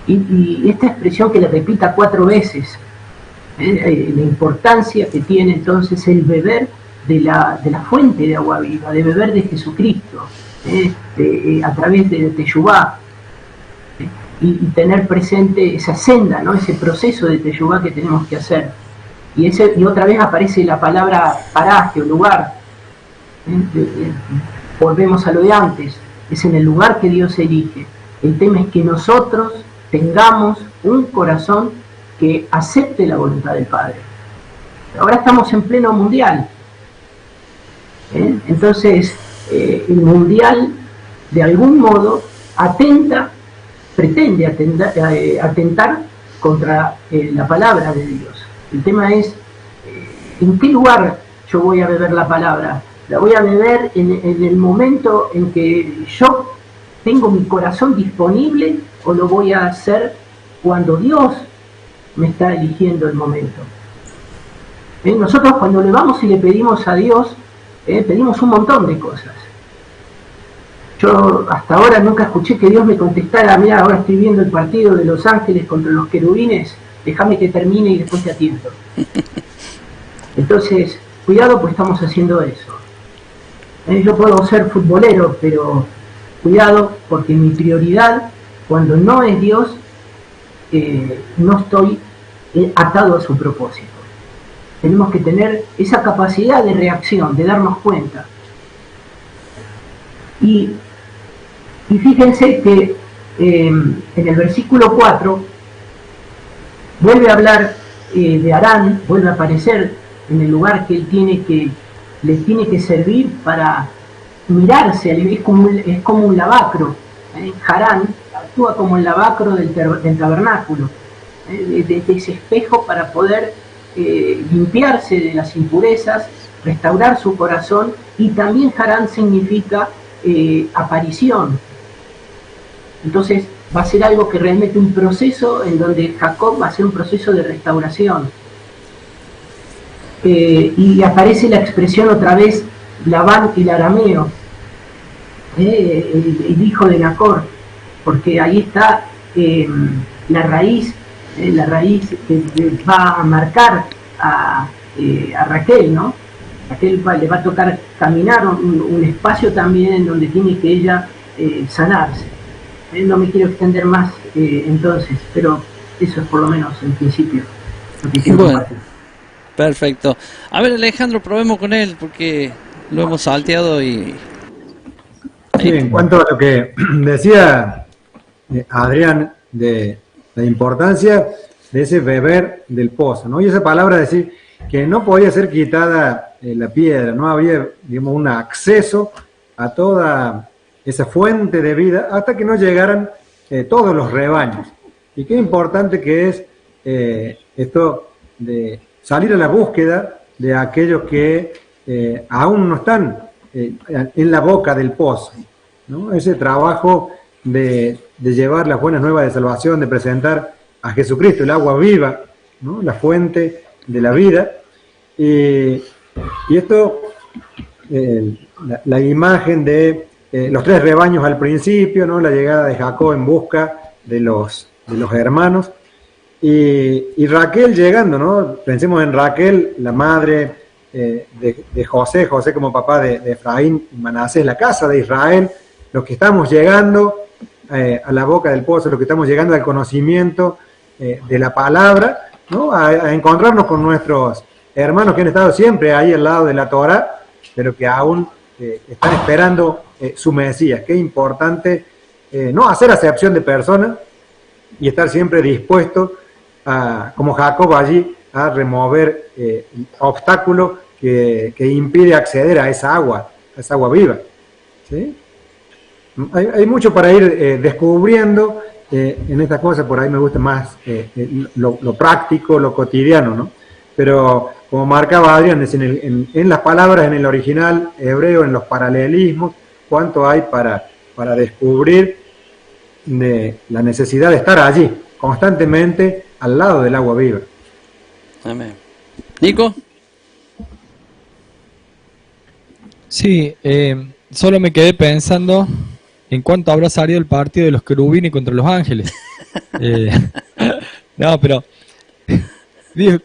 Y esta expresión que le repita 4 veces, la importancia que tiene entonces el beber de la fuente de agua viva, de beber de Jesucristo, a través de Teshuvá, y tener presente esa senda, ¿no? Ese proceso de Teshuvá que tenemos que hacer. Y otra vez aparece la palabra paraje o lugar. Volvemos a lo de antes, es en el lugar que Dios elige. El tema es que nosotros tengamos un corazón que acepte la voluntad del Padre. Ahora estamos en pleno mundial. Entonces, el mundial, de algún modo, pretende atentar contra la palabra de Dios. El tema es, ¿en qué lugar yo voy a beber la palabra? La voy a beber en el momento en que yo tengo mi corazón disponible, o lo voy a hacer cuando Dios me está eligiendo el momento. Nosotros cuando le vamos y le pedimos a Dios, pedimos un montón de cosas. Yo hasta ahora nunca escuché que Dios me contestara: mira, ahora estoy viendo el partido de Los Ángeles contra los querubines, déjame que termine y después te atiendo. Entonces, cuidado, pues estamos haciendo eso. Yo puedo ser futbolero, pero cuidado, porque mi prioridad, cuando no es Dios, no estoy atado a su propósito. Tenemos que tener esa capacidad de reacción, de darnos cuenta. Y fíjense que en el versículo 4 vuelve a hablar de Harán, vuelve a aparecer en el lugar que él le tiene que servir para mirarse, es como un lavacro. Harán actúa como el lavacro del tabernáculo, de ese espejo para poder limpiarse de las impurezas, restaurar su corazón. Y también Harán significa aparición. Entonces va a ser algo que realmente un proceso en donde Jacob va a ser un proceso de restauración. Y aparece la expresión otra vez, Labán el arameo, el hijo de Nacor, porque ahí está la raíz que va a marcar a Raquel, ¿no? Raquel le va a tocar caminar un espacio también en donde tiene que ella sanarse. No me quiero extender más entonces, pero eso es por lo menos en principio lo que quiero compartir. Perfecto. A ver, Alejandro, probemos con él porque lo hemos salteado y... Sí, en cuanto a lo que decía Adrián de la importancia de ese beber del pozo, ¿no? Y esa palabra decir que no podía ser quitada la piedra, no había, digamos, un acceso a toda esa fuente de vida hasta que no llegaran todos los rebaños. Y qué importante que es esto de salir a la búsqueda de aquellos que aún no están en la boca del pozo, ¿no? Ese trabajo de llevar las buenas nuevas de salvación, de presentar a Jesucristo, el agua viva, ¿no? La fuente de la vida. Y esto, la imagen de los tres rebaños al principio, ¿no? La llegada de Jacob en busca de los hermanos. Y Raquel llegando, ¿no? Pensemos en Raquel, la madre de José como papá de Efraín y Manasés, la casa de Israel, los que estamos llegando a la boca del pozo, los que estamos llegando al conocimiento de la palabra, ¿no? A encontrarnos con nuestros hermanos que han estado siempre ahí al lado de la Torá, pero que aún están esperando su Mesías. Qué importante no hacer acepción de personas y estar siempre dispuesto como Jacob allí, a remover obstáculos que impide acceder a esa agua viva, ¿sí? Hay mucho para ir descubriendo en estas cosas. Por ahí me gusta más lo práctico, lo cotidiano, ¿no? Pero como marcaba Adrián, es en las palabras, en el original hebreo, en los paralelismos, cuánto hay para descubrir de la necesidad de estar allí, constantemente al lado del agua viva. Amén. Nico. Sí, solo me quedé pensando en cuánto habrá salido el partido de los querubines contra los ángeles. No, pero digo,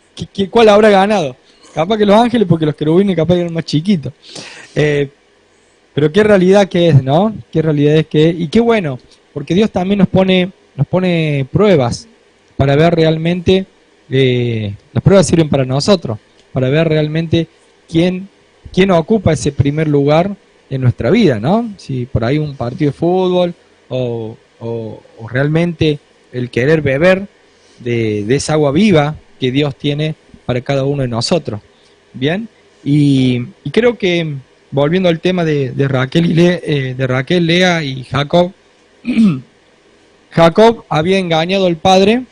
¿cuál habrá ganado? Capaz que los ángeles, porque los querubines capaz que eran más chiquitos. Pero qué realidad que es, ¿no? Qué realidad es que es. Y qué bueno, porque Dios también nos pone pruebas para ver realmente, las pruebas sirven para nosotros, para ver realmente quién ocupa ese primer lugar en nuestra vida, ¿no? Si por ahí un partido de fútbol o realmente el querer beber de esa agua viva que Dios tiene para cada uno de nosotros. Bien, y creo que volviendo al tema de Raquel, Lea y Jacob, Jacob había engañado al padre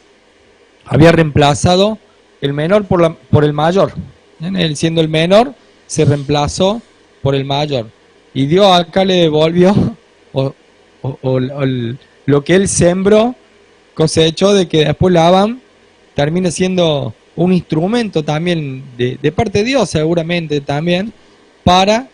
había reemplazado el menor por el mayor. Él siendo el menor, se reemplazó por el mayor. Y Dios acá le devolvió lo que él sembró, cosechó, de que después Labán termina siendo un instrumento también de parte de Dios, seguramente también, para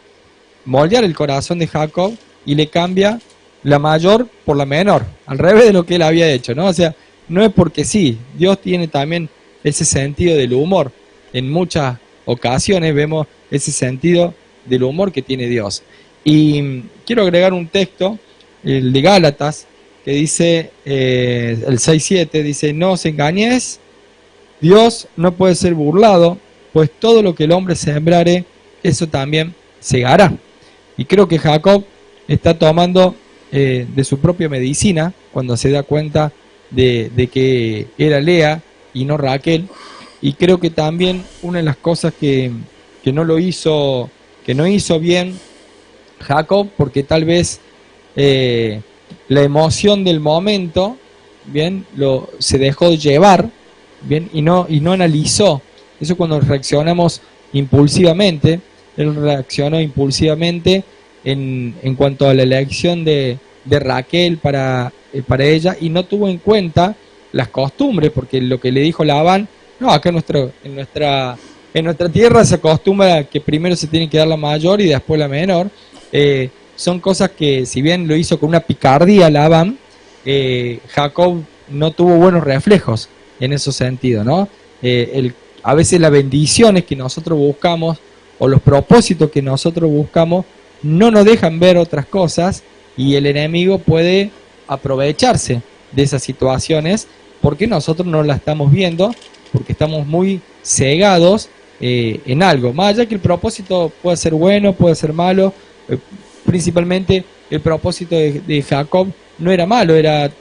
moldear el corazón de Jacob, y le cambia la mayor por la menor, al revés de lo que él había hecho, ¿no? O sea, no es porque sí, Dios tiene también ese sentido del humor. En muchas ocasiones vemos ese sentido del humor que tiene Dios. Y quiero agregar un texto, el de Gálatas, que dice, el 6:7, dice: no os engañéis, Dios no puede ser burlado, pues todo lo que el hombre sembrare, eso también segará. Y creo que Jacob está tomando de su propia medicina cuando se da cuenta de que era Lea y no Raquel. Y creo que también una de las cosas que no hizo bien Jacob, porque tal vez la emoción del momento, bien, se dejó llevar, bien, y no analizó. Eso cuando reaccionamos impulsivamente. Él reaccionó impulsivamente en cuanto a la elección de Raquel para ella, y no tuvo en cuenta las costumbres, porque lo que le dijo Labán, no, acá en nuestra tierra se acostumbra que primero se tiene que dar la mayor y después la menor. Son cosas que, si bien lo hizo con una picardía Labán, Jacob no tuvo buenos reflejos en ese sentido, ¿no? A veces las bendiciones que nosotros buscamos o los propósitos que nosotros buscamos no nos dejan ver otras cosas, y el enemigo puede aprovecharse de esas situaciones porque nosotros no las estamos viendo, porque estamos muy cegados en algo. Más allá que el propósito puede ser bueno, puede ser malo, principalmente el propósito de Jacob no era malo, era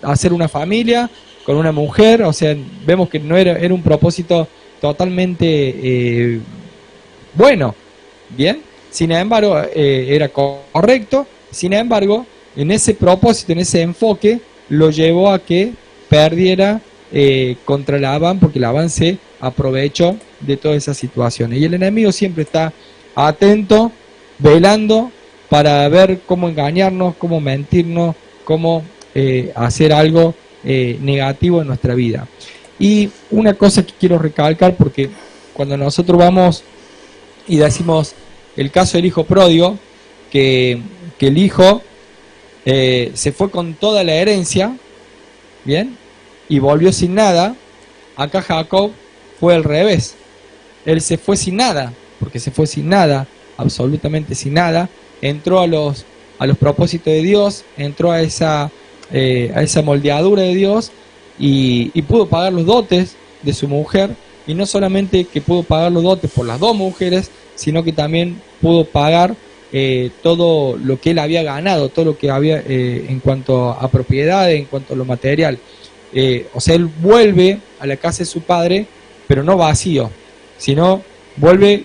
hacer una familia con una mujer. O sea, vemos que no era un propósito totalmente bueno, bien. Sin embargo, era correcto. Sin embargo, en ese propósito, en ese enfoque, lo llevó a que perdiera contra Labán, porque Labán se aprovechó de todas esas situaciones. Y el enemigo siempre está atento, velando, para ver cómo engañarnos, cómo mentirnos, cómo hacer algo negativo en nuestra vida. Y una cosa que quiero recalcar, porque cuando nosotros vamos y decimos el caso del hijo pródigo, que el hijo se fue con toda la herencia, bien, y volvió sin nada. Acá Jacob fue al revés. Él se fue sin nada, porque se fue sin nada, absolutamente sin nada. Entró a los propósitos de Dios, entró a esa moldeadura de Dios, y pudo pagar los dotes de su mujer. Y no solamente que pudo pagar los dotes por las dos mujeres, sino que también pudo pagar todo lo que él había ganado, todo lo que había en cuanto a propiedades, en cuanto a lo material. O sea, él vuelve a la casa de su padre, pero no vacío, sino vuelve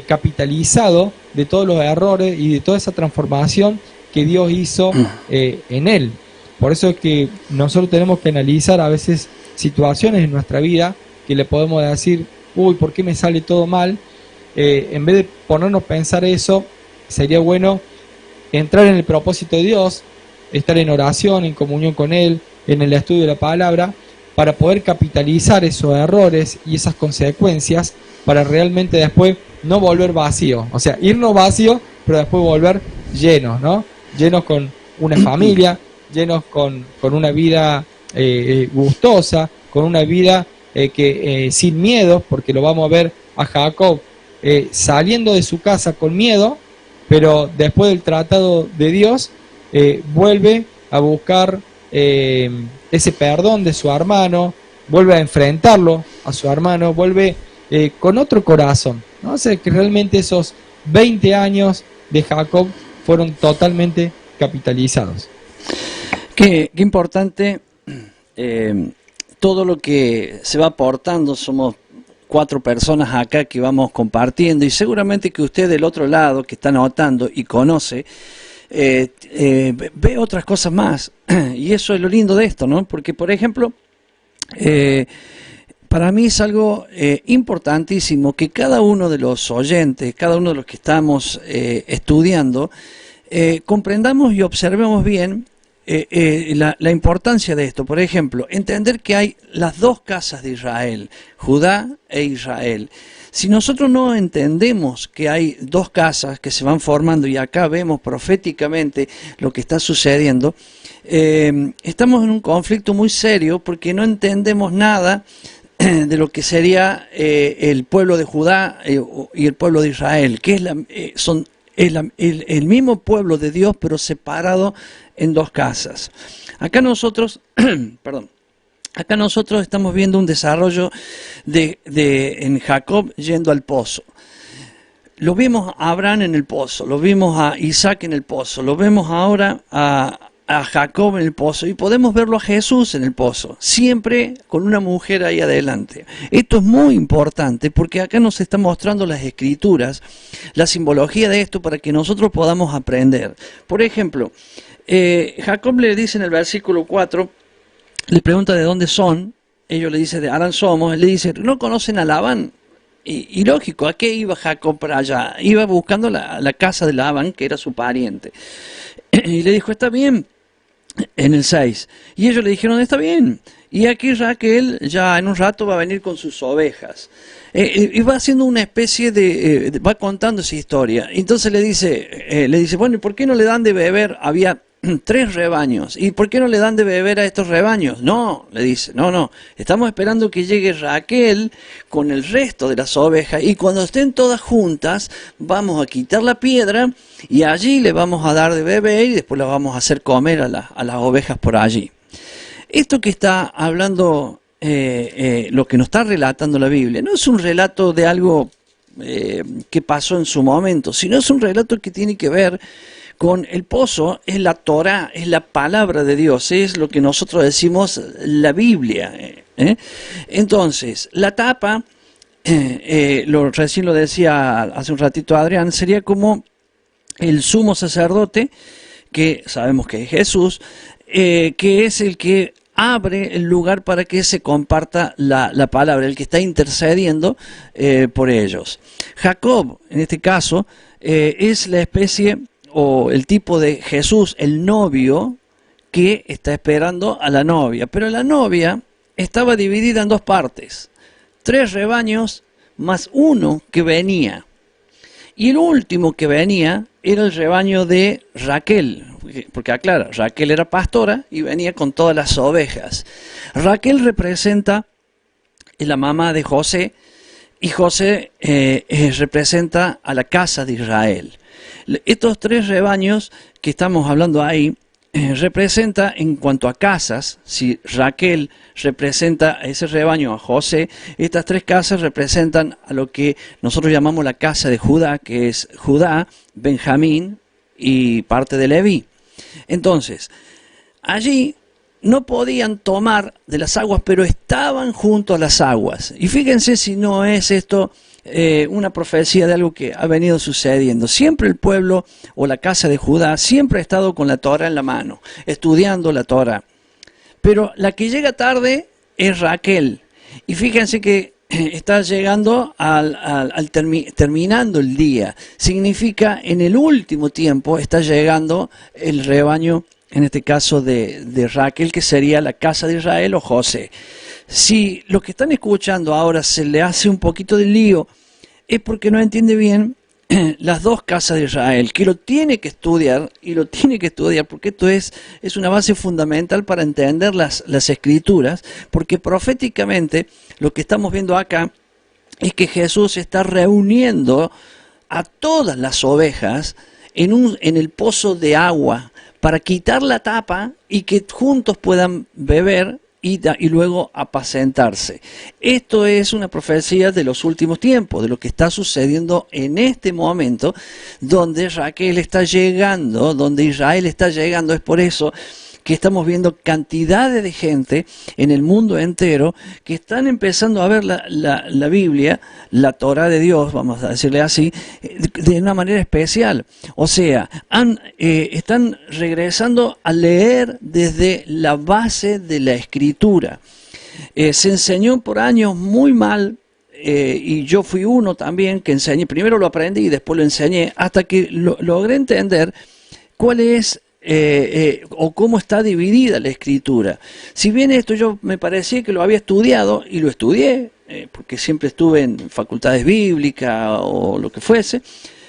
capitalizado de todos los errores y de toda esa transformación que Dios hizo en él. Por eso es que nosotros tenemos que analizar a veces situaciones en nuestra vida que le podemos decir: uy, ¿por qué me sale todo mal? En vez de ponernos a pensar eso, sería bueno entrar en el propósito de Dios, estar en oración, en comunión con Él, en el estudio de la palabra, para poder capitalizar esos errores y esas consecuencias, para realmente después no volver vacío. O sea, irnos vacío, pero después volver llenos, ¿no? Llenos con una familia, llenos con una vida gustosa, con una vida sin miedo, porque lo vamos a ver a Jacob saliendo de su casa con miedo, pero después del tratado de Dios vuelve a buscar ese perdón de su hermano, vuelve a enfrentarlo a su hermano, vuelve con otro corazón, ¿no? O sea, que realmente esos 20 años de Jacob fueron totalmente capitalizados. Qué importante todo lo que se va aportando. Somos 4 personas acá que vamos compartiendo, y seguramente que usted del otro lado, que está notando y conoce, ve otras cosas más. Y eso es lo lindo de esto, ¿no? Porque, por ejemplo, Para mí es algo importantísimo que cada uno de los oyentes, cada uno de los que estamos estudiando, comprendamos y observemos bien la importancia de esto. Por ejemplo, entender que hay las dos casas de Israel, Judá e Israel. Si nosotros no entendemos que hay dos casas que se van formando, y acá vemos proféticamente lo que está sucediendo, estamos en un conflicto muy serio porque no entendemos nada de lo que sería el pueblo de Judá y el pueblo de Israel, que son el mismo pueblo de Dios, pero separado en dos casas. Acá nosotros, perdón, acá nosotros estamos viendo un desarrollo en Jacob yendo al pozo. Lo vimos a Abraham en el pozo, lo vimos a Isaac en el pozo, lo vemos ahora a Jacob en el pozo, y podemos verlo a Jesús en el pozo, siempre con una mujer ahí adelante. Esto es muy importante porque acá nos está mostrando las escrituras, la simbología de esto, para que nosotros podamos aprender. Por ejemplo, Jacob le dice en el versículo 4, le pregunta de dónde son, ellos le dicen de Harán somos, él le dice, ¿no conocen a Labán? Y lógico, ¿a qué iba Jacob para allá? Iba buscando la casa de Labán, que era su pariente. Y le dijo, está bien, en el 6. Y ellos le dijeron, está bien. Y aquí Raquel ya en un rato va a venir con sus ovejas. Y va haciendo una especie va contando esa historia. Entonces le dice, bueno, ¿y por qué no le dan de beber? Había 3 rebaños. ¿Y por qué no le dan de beber a estos rebaños? No, le dice, no, estamos esperando que llegue Raquel con el resto de las ovejas, y cuando estén todas juntas vamos a quitar la piedra y allí le vamos a dar de beber y después la vamos a hacer comer a las ovejas por allí. Esto que está hablando, lo que nos está relatando la Biblia, no es un relato de algo que pasó en su momento, sino es un relato que tiene que ver con el pozo. Es la Torá, es la palabra de Dios, es lo que nosotros decimos la Biblia. Entonces, la tapa, recién lo decía hace un ratito Adrián, sería como el sumo sacerdote, que sabemos que es Jesús, que es el que abre el lugar para que se comparta la palabra, el que está intercediendo por ellos. Jacob, en este caso, es la especie o el tipo de Jesús, el novio, que está esperando a la novia. Pero la novia estaba dividida en 2 partes, 3 rebaños más uno que venía. Y el último que venía era el rebaño de Raquel, porque aclara, Raquel era pastora y venía con todas las ovejas. Raquel representa la mamá de José, y José representa a la casa de Israel. Estos 3 rebaños que estamos hablando ahí representa, en cuanto a casas, si Raquel representa a ese rebaño, a José, estas 3 casas representan a lo que nosotros llamamos la casa de Judá, que es Judá, Benjamín y parte de Leví. Entonces, allí no podían tomar de las aguas, pero estaban junto a las aguas. Y fíjense si no es esto una profecía de algo que ha venido sucediendo. Siempre el pueblo o la casa de Judá siempre ha estado con la Torá en la mano, estudiando la Torá. Pero la que llega tarde es Raquel. Y fíjense que está llegando terminando el día. Significa, en el último tiempo está llegando el rebaño, en este caso de Raquel, que sería la casa de Israel o José. Si los que están escuchando ahora se le hace un poquito de lío, es porque no entiende bien las 2 casas de Israel, que lo tiene que estudiar, y lo tiene que estudiar porque esto es una base fundamental para entender las escrituras, porque proféticamente lo que estamos viendo acá es que Jesús está reuniendo a todas las ovejas en el pozo de agua para quitar la tapa y que juntos puedan beber y luego apacentarse. Esto es una profecía de los últimos tiempos, de lo que está sucediendo en este momento, donde Raquel está llegando, donde Israel está llegando. Es por eso que estamos viendo cantidades de gente en el mundo entero que están empezando a ver la Biblia, la Torá de Dios, vamos a decirle así, de una manera especial. O sea, están regresando a leer desde la base de la Escritura. se enseñó por años muy mal, y yo fui uno también que enseñé, primero lo aprendí y después lo enseñé, hasta que logré entender cuál es o cómo está dividida la escritura. Si bien esto yo me parecía que lo había estudiado, y lo estudié, porque siempre estuve en facultades bíblicas o lo que fuese,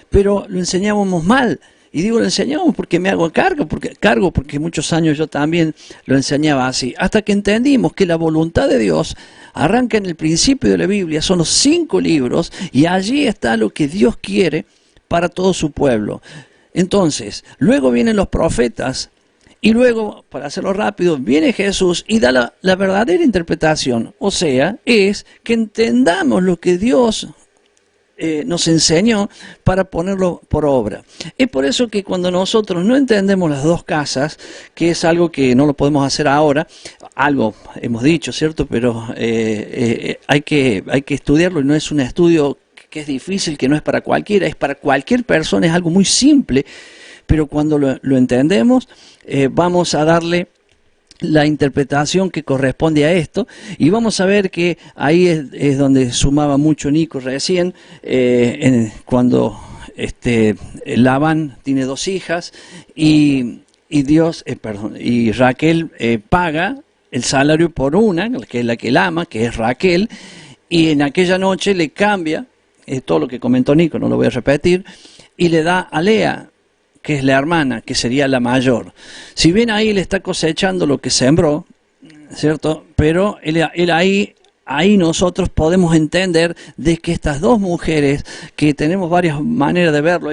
pero lo enseñábamos mal. Y digo, lo enseñamos porque me hago cargo, porque muchos años yo también lo enseñaba así. Hasta que entendimos que la voluntad de Dios arranca en el principio de la Biblia, son los 5 libros, y allí está lo que Dios quiere para todo su pueblo. Entonces, luego vienen los profetas, y luego, para hacerlo rápido, viene Jesús y da la verdadera interpretación. O sea, es que entendamos lo que Dios nos enseñó para ponerlo por obra. Es por eso que cuando nosotros no entendemos las 2 casas, que es algo que no lo podemos hacer ahora, algo hemos dicho, ¿cierto? Pero hay que estudiarlo, y no es un estudio que es difícil, que no es para cualquiera, es para cualquier persona, es algo muy simple, pero cuando lo entendemos, vamos a darle la interpretación que corresponde a esto, y vamos a ver que ahí es donde sumaba mucho Nico recién, cuando Labán tiene 2 hijas y Raquel paga el salario por una, que es la que él ama, que es Raquel, y en aquella noche le cambia todo lo que comentó Nico, no lo voy a repetir, y le da a Lea, que es la hermana, que sería la mayor. Si bien ahí le está cosechando lo que sembró, ¿cierto? Pero él ahí nosotros podemos entender de que estas 2 mujeres, que tenemos varias maneras de verlo,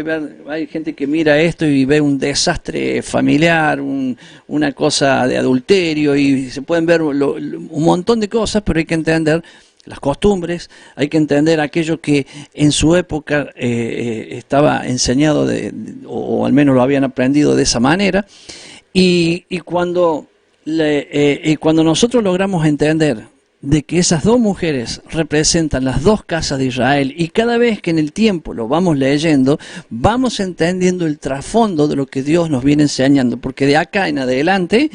hay gente que mira esto y ve un desastre familiar, una cosa de adulterio, y se pueden ver un montón de cosas, pero hay que entender las costumbres, hay que entender aquello que en su época estaba enseñado, o al menos lo habían aprendido de esa manera, y cuando nosotros logramos entender de que esas 2 mujeres representan las 2 casas de Israel, y cada vez que en el tiempo lo vamos leyendo, vamos entendiendo el trasfondo de lo que Dios nos viene enseñando, porque de acá en adelante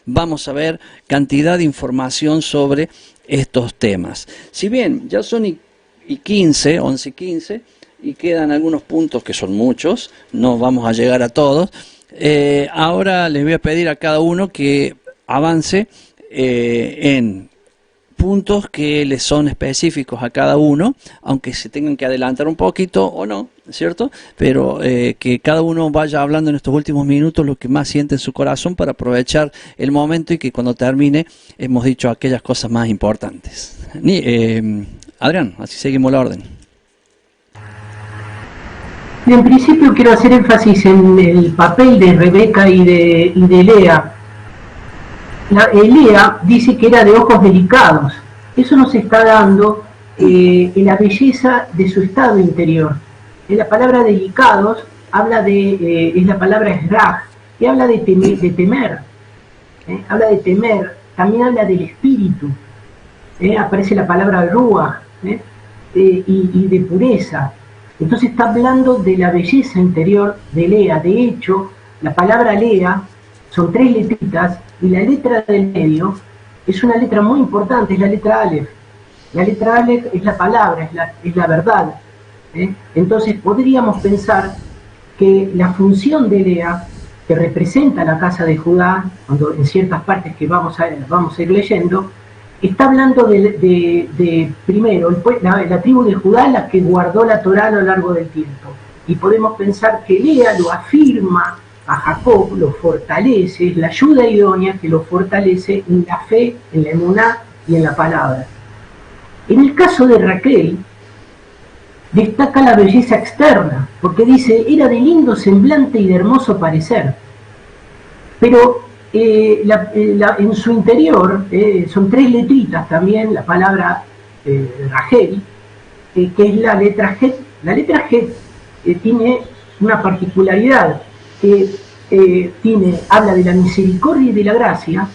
vamos a ver cantidad de información sobre estos temas. Si bien ya son 11 y 15, y quedan algunos puntos que son muchos, no vamos a llegar a todos, ahora les voy a pedir a cada uno que avance en puntos que les son específicos a cada uno, aunque se tengan que adelantar un poquito o no, ¿cierto? Pero que cada uno vaya hablando en estos últimos minutos lo que más siente en su corazón, para aprovechar el momento, y que cuando termine hemos dicho aquellas cosas más importantes. Adrián, así seguimos la orden. En principio quiero hacer énfasis en el papel de Rebeca y de Lea. Lea dice que era de ojos delicados. Eso nos está dando en la belleza de su estado interior. En la palabra delicados habla es la palabra esraj, y habla de temer. Habla de temer, también habla del espíritu. Aparece la palabra ruach, y de pureza. Entonces está hablando de la belleza interior de Lea. De hecho, la palabra Lea son 3 letritas, y la letra del medio es una letra muy importante, es la letra Aleph. La letra Aleph es la palabra, es la verdad. Entonces podríamos pensar que la función de Lea, que representa la casa de Judá, cuando en ciertas partes que vamos a ir leyendo, está hablando de primero, la tribu de Judá, la que guardó la Torá a lo largo del tiempo. Y podemos pensar que Lea lo afirma a Jacob, lo fortalece, es la ayuda idónea que lo fortalece en la fe, en la emuná y en la palabra. En el caso de Raquel, destaca la belleza externa, porque dice, era de lindo semblante y de hermoso parecer. Pero en su interior, son 3 letritas también, la palabra Rachel, que es la letra Het. La letra Het tiene una particularidad, que habla de la misericordia y de la gracia,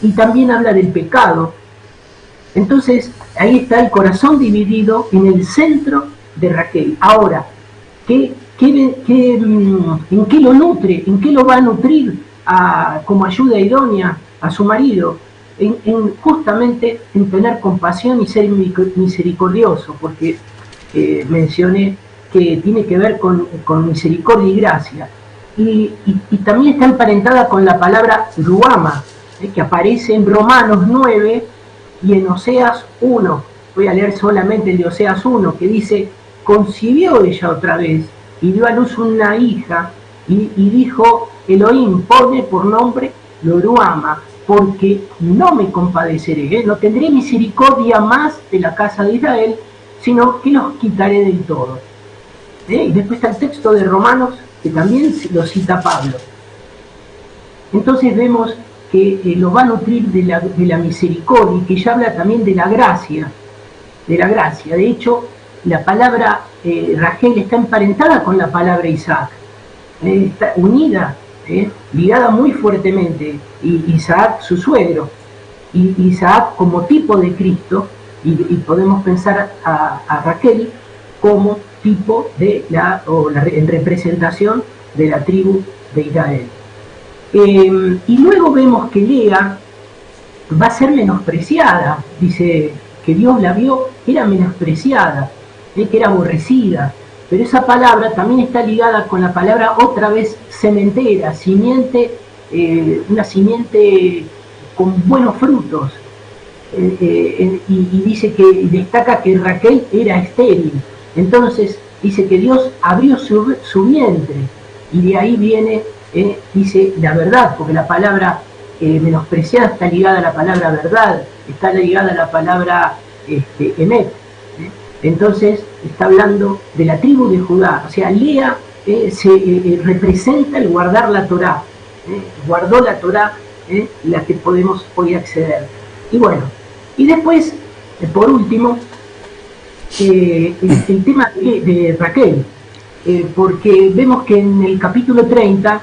y también habla del pecado. Entonces, ahí está el corazón dividido en el centro de Raquel. Ahora, ¿en qué lo nutre? ¿En qué lo va a nutrir como ayuda idónea a su marido? justamente en tener compasión y ser misericordioso, porque mencioné que tiene que ver con misericordia y gracia. Y también está emparentada con la palabra ruama, que aparece en Romanos 9 y en Oseas 1. Voy a leer solamente el de Oseas 1, que dice: concibió ella otra vez y dio a luz una hija, y dijo Elohim, pone por nombre Loruama, porque no me compadeceré, no tendré misericordia más de la casa de Israel, sino que los quitaré del todo. Y después está el texto de Romanos, que también lo cita Pablo. Entonces vemos que lo va a nutrir de la misericordia, y que ya habla también de la gracia. De hecho, la palabra Rachel está emparentada con la palabra Isaac, está unida, ligada muy fuertemente. Y Isaac, su suegro, y Isaac como tipo de Cristo, y podemos pensar a Rachel como tipo de en representación de la tribu de Israel. Y luego vemos que Lea va a ser menospreciada. Dice que Dios la vio, era menospreciada, que era aborrecida, pero esa palabra también está ligada con la palabra otra vez sementera, simiente, una simiente con buenos frutos, y dice que destaca que Rachel era estéril. Entonces dice que Dios abrió su vientre, y de ahí viene, dice, la verdad, porque la palabra menospreciada está ligada a la palabra verdad, está ligada a la palabra emet. Entonces está hablando de la tribu de Judá. O sea, Lea se representa el guardar la Torá, guardó la Torá, la que podemos hoy acceder. Y bueno, y después, por último, el tema de Raquel, porque vemos que en el capítulo 30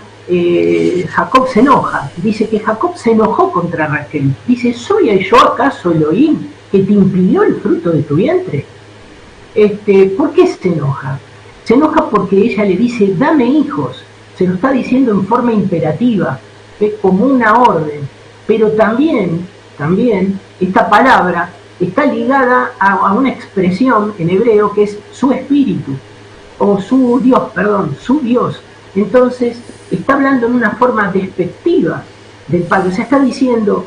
Jacob se enoja, dice que Jacob se enojó contra Raquel, dice: ¿soy yo acaso Elohim que te impidió el fruto de tu vientre? ¿Por qué se enoja? Se enoja porque ella le dice: dame hijos, se lo está diciendo en forma imperativa, como una orden, pero también esta palabra está ligada a una expresión en hebreo que es su espíritu, o su Dios. Entonces está hablando en una forma despectiva del Padre, o sea, está diciendo: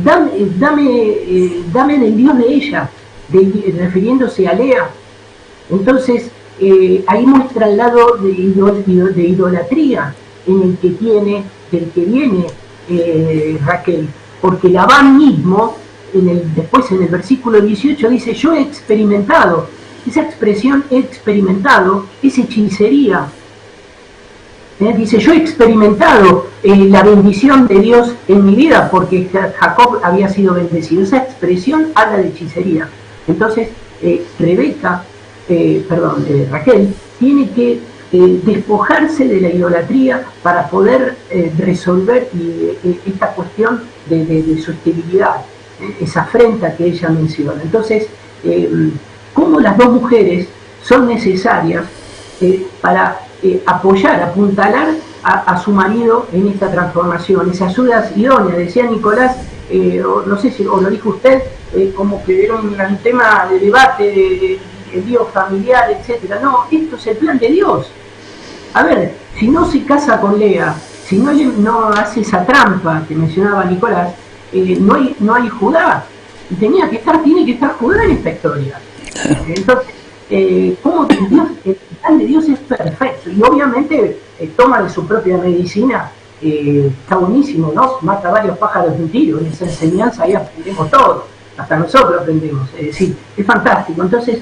dame del Dios de ella, refiriéndose a Lea. Entonces ahí muestra el lado de idolatría del que viene Raquel, porque Labán mismo después en el versículo 18 dice: yo he experimentado, esa expresión he experimentado es hechicería. Dice: yo he experimentado la bendición de Dios en mi vida, porque Jacob había sido bendecido. Esa expresión habla de hechicería. Entonces Raquel tiene que despojarse de la idolatría para poder resolver esta cuestión de su esterilidad, esa afrenta que ella menciona. Entonces, cómo las dos mujeres son necesarias para apoyar, apuntalar a su marido en esta transformación, esa ayuda idónea. Decía Nicolás, no sé si o lo dijo usted, como que era un tema de debate de Dios familiar, etcétera. No, esto es el plan de Dios. A ver, si no se casa con Lea, si no hace esa trampa que mencionaba Nicolás, no hay Judá. Y tiene que estar Judá en esta historia. Entonces, ¿cómo Dios, el plan de Dios es perfecto? Y obviamente toma de su propia medicina, está buenísimo, ¿no? Mata varios pájaros de un tiro. En esa enseñanza ahí aprendemos todo, hasta nosotros aprendemos. Es decir, es fantástico. Entonces,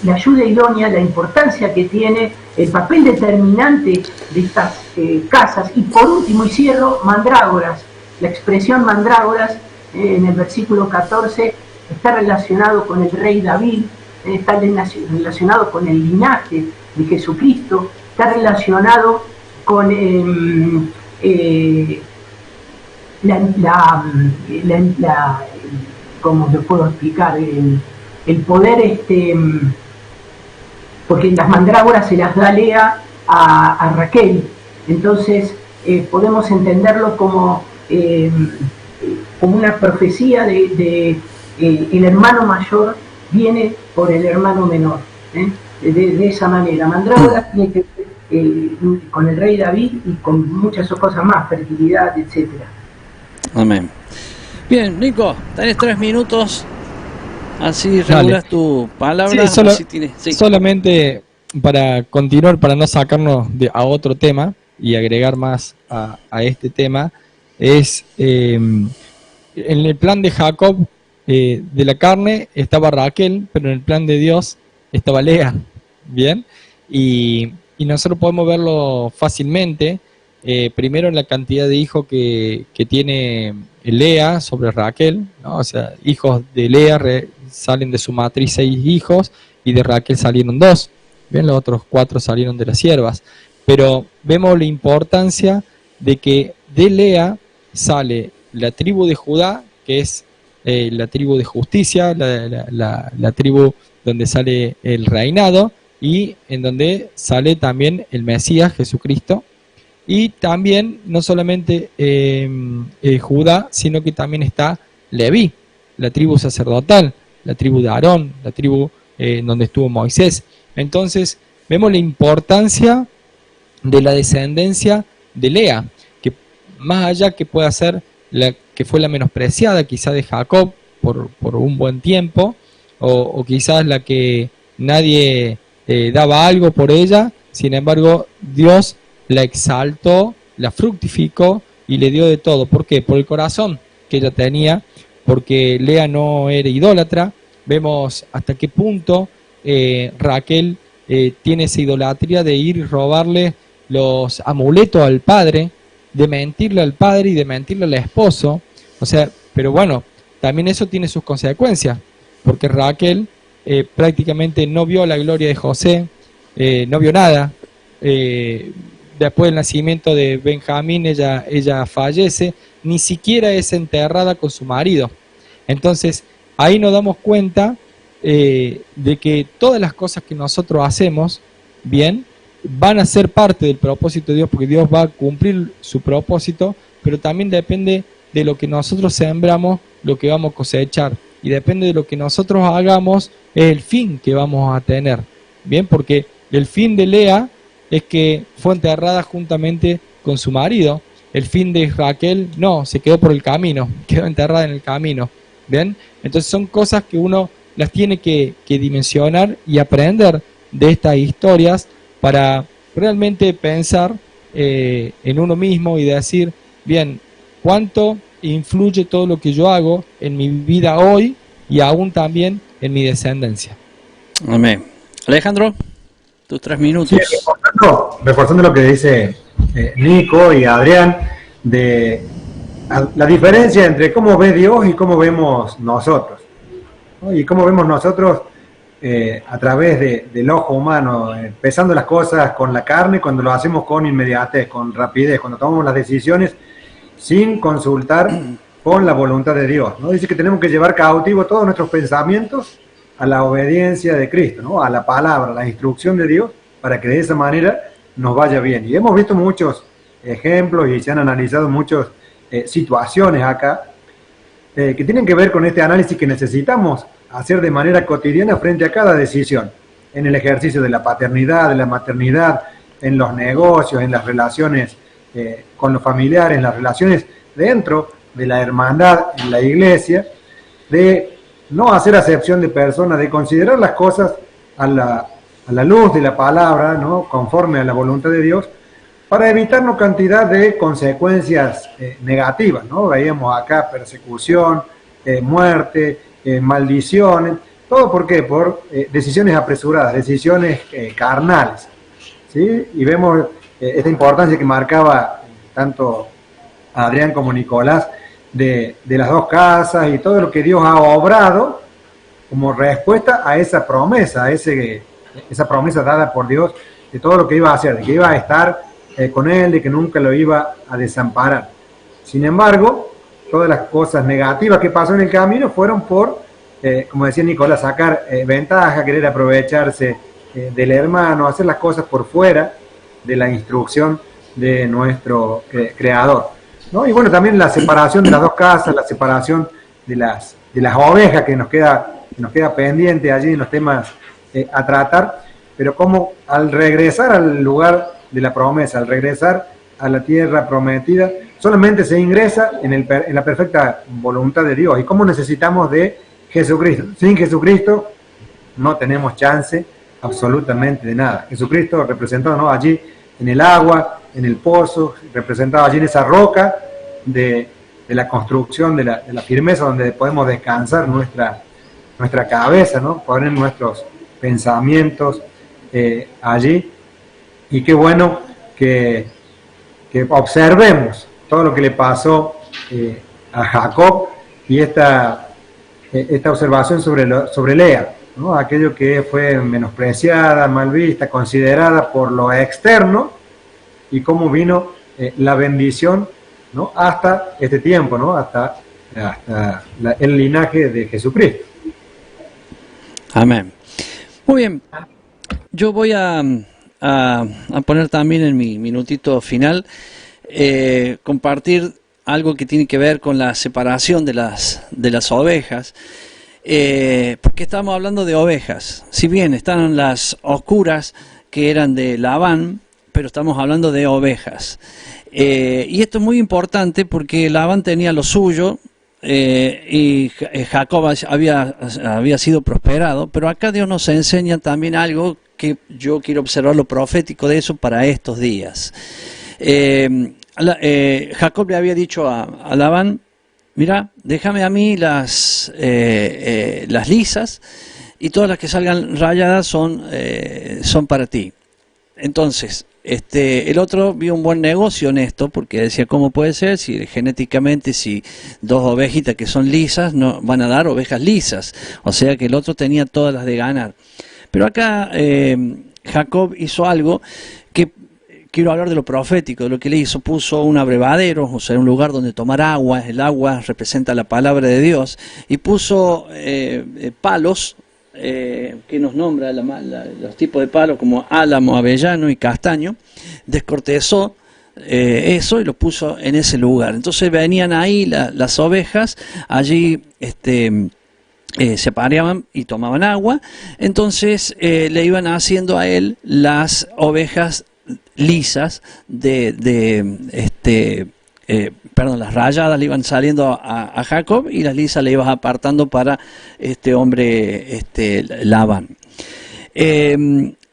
la ayuda idónea, la importancia que tiene, el papel determinante de estas casas. Y por último, y cierro, mandrágoras. La expresión mandrágoras en el versículo 14 está relacionado con el rey David, está relacionado con el linaje de Jesucristo, está relacionado con ¿cómo le puedo explicar? El poder, porque las mandrágoras se las da Lea a Raquel. Entonces podemos entenderlo como como una profecía de el hermano mayor viene por el hermano menor, de esa manera. Mandrágora tiene que ver con el rey David y con muchas cosas más, fertilidad, etcétera. Amén. Bien, Nico, tenés 3 minutos, así regulas tu palabra. Sí, solamente para continuar, para no sacarnos a otro tema y agregar más a este tema, es en el plan de Jacob de la carne estaba Raquel, pero en el plan de Dios estaba Lea, ¿bien? Y nosotros podemos verlo fácilmente, primero en la cantidad de hijos que tiene Lea sobre Raquel, ¿no? O sea, hijos de Lea salen de su matriz 6 hijos y de Raquel salieron 2, ¿bien? Los otros 4 salieron de las siervas, pero vemos la importancia de que de Lea sale la tribu de Judá, que es la tribu de justicia, la tribu donde sale el reinado y en donde sale también el Mesías, Jesucristo. Y también no solamente Judá, sino que también está Leví, la tribu sacerdotal, la tribu de Aarón, la tribu donde estuvo Moisés. Entonces vemos la importancia de la descendencia de Lea, que más allá que pueda ser la que fue la menospreciada quizá de Jacob por un buen tiempo, o quizás la que nadie daba algo por ella, sin embargo Dios la exaltó, la fructificó y le dio de todo. ¿Por qué? Por el corazón que ella tenía, porque Lea no era idólatra. Vemos hasta qué punto Raquel tiene esa idolatría de ir y robarle los amuletos al padre, de mentirle al padre y de mentirle al esposo. O sea, pero bueno, también eso tiene sus consecuencias, porque Raquel prácticamente no vio la gloria de José, no vio nada. Después del nacimiento de Benjamín ella fallece, ni siquiera es enterrada con su marido. Entonces ahí nos damos cuenta de que todas las cosas que nosotros hacemos bien van a ser parte del propósito de Dios, porque Dios va a cumplir su propósito, pero también depende de lo que nosotros sembramos, lo que vamos a cosechar, y depende de lo que nosotros hagamos, es el fin que vamos a tener, bien, porque el fin de Lea es que fue enterrada juntamente con su marido. El fin de Raquel no, se quedó por el camino, quedó enterrada en el camino, bien. Entonces son cosas que uno las tiene que dimensionar y aprender de estas historias para realmente pensar en uno mismo y decir, bien, ¿cuánto influye todo lo que yo hago en mi vida hoy y aún también en mi descendencia? Amén. Alejandro, tus 3 minutos. Sí, reforzando lo que dice Nico y Adrián, de la diferencia entre cómo ve Dios y cómo vemos nosotros, ¿no? Y cómo vemos nosotros a través del ojo humano, pesando las cosas con la carne, cuando lo hacemos con inmediatez, con rapidez, cuando tomamos las decisiones sin consultar con la voluntad de Dios, ¿no? Dice que tenemos que llevar cautivo todos nuestros pensamientos a la obediencia de Cristo, ¿no? A la palabra, a la instrucción de Dios, para que de esa manera nos vaya bien. Y hemos visto muchos ejemplos y se han analizado muchas situaciones acá que tienen que ver con este análisis que necesitamos hacer de manera cotidiana frente a cada decisión, en el ejercicio de la paternidad, de la maternidad, en los negocios, en las relaciones con los familiares, en las relaciones dentro de la hermandad, en la iglesia, de no hacer acepción de personas, de considerar las cosas a la luz de la palabra, ¿no? Conforme a la voluntad de Dios, para evitarnos cantidad de consecuencias negativas, ¿no? Veíamos acá persecución, muerte, maldiciones, todo ¿por qué? Por decisiones apresuradas, decisiones carnales, ¿sí? Y vemos esta importancia que marcaba tanto Adrián como Nicolás de las 2 casas y todo lo que Dios ha obrado como respuesta a esa promesa, esa promesa dada por Dios de todo lo que iba a hacer, de que iba a estar con él, de que nunca lo iba a desamparar. Sin embargo, todas las cosas negativas que pasó en el camino fueron por, como decía Nicolás, sacar ventaja, querer aprovecharse del hermano, hacer las cosas por fuera de la instrucción de nuestro Creador. ¿no? Y bueno, también la separación de las dos casas, la separación de las ovejas que nos queda pendiente allí en los temas a tratar, pero como al regresar al lugar de la promesa, al regresar a la tierra prometida, solamente se ingresa en la perfecta voluntad de Dios. Y cómo necesitamos de Jesucristo. Sin Jesucristo no tenemos chance absolutamente de nada. Jesucristo representado, ¿no?, allí en el agua, en el pozo, representado allí en esa roca de la construcción, de la firmeza donde podemos descansar nuestra cabeza, ¿no?, poner nuestros pensamientos allí. Y qué bueno que observemos todo lo que le pasó a Jacob y esta observación sobre Lea, ¿no?, aquello que fue menospreciada, mal vista, considerada por lo externo, y cómo vino la bendición, ¿no?, hasta este tiempo, ¿no?, hasta el linaje de Jesucristo. Amén. Muy bien, yo voy a poner también en mi minutito final, compartir algo que tiene que ver con la separación de las ovejas, porque estamos hablando de ovejas. Si bien están las oscuras que eran de Labán, pero estamos hablando de ovejas. Y esto es muy importante porque Labán tenía lo suyo, y Jacob había sido prosperado, pero acá Dios nos enseña también algo que yo quiero observar lo profético de eso para estos días. Jacob le había dicho a Labán: mira, déjame a mí las lisas, y todas las que salgan rayadas son para ti. Entonces, el otro vio un buen negocio en esto, porque decía, ¿cómo puede ser si genéticamente, si dos ovejitas que son lisas no van a dar ovejas lisas? O sea que el otro tenía todas las de ganar. Pero acá Jacob hizo algo que quiero hablar de lo profético, de lo que le hizo. Puso un abrevadero, o sea, un lugar donde tomar agua. El agua representa la palabra de Dios. Y puso palos, que nos nombra los tipos de palos como álamo, avellano y castaño. Descortezó eso y lo puso en ese lugar. Entonces venían ahí las ovejas, allí se pareaban y tomaban agua. Entonces le iban haciendo a él las ovejas lisas las rayadas le iban saliendo a Jacob, y las lisas le ibas apartando para este hombre Labán.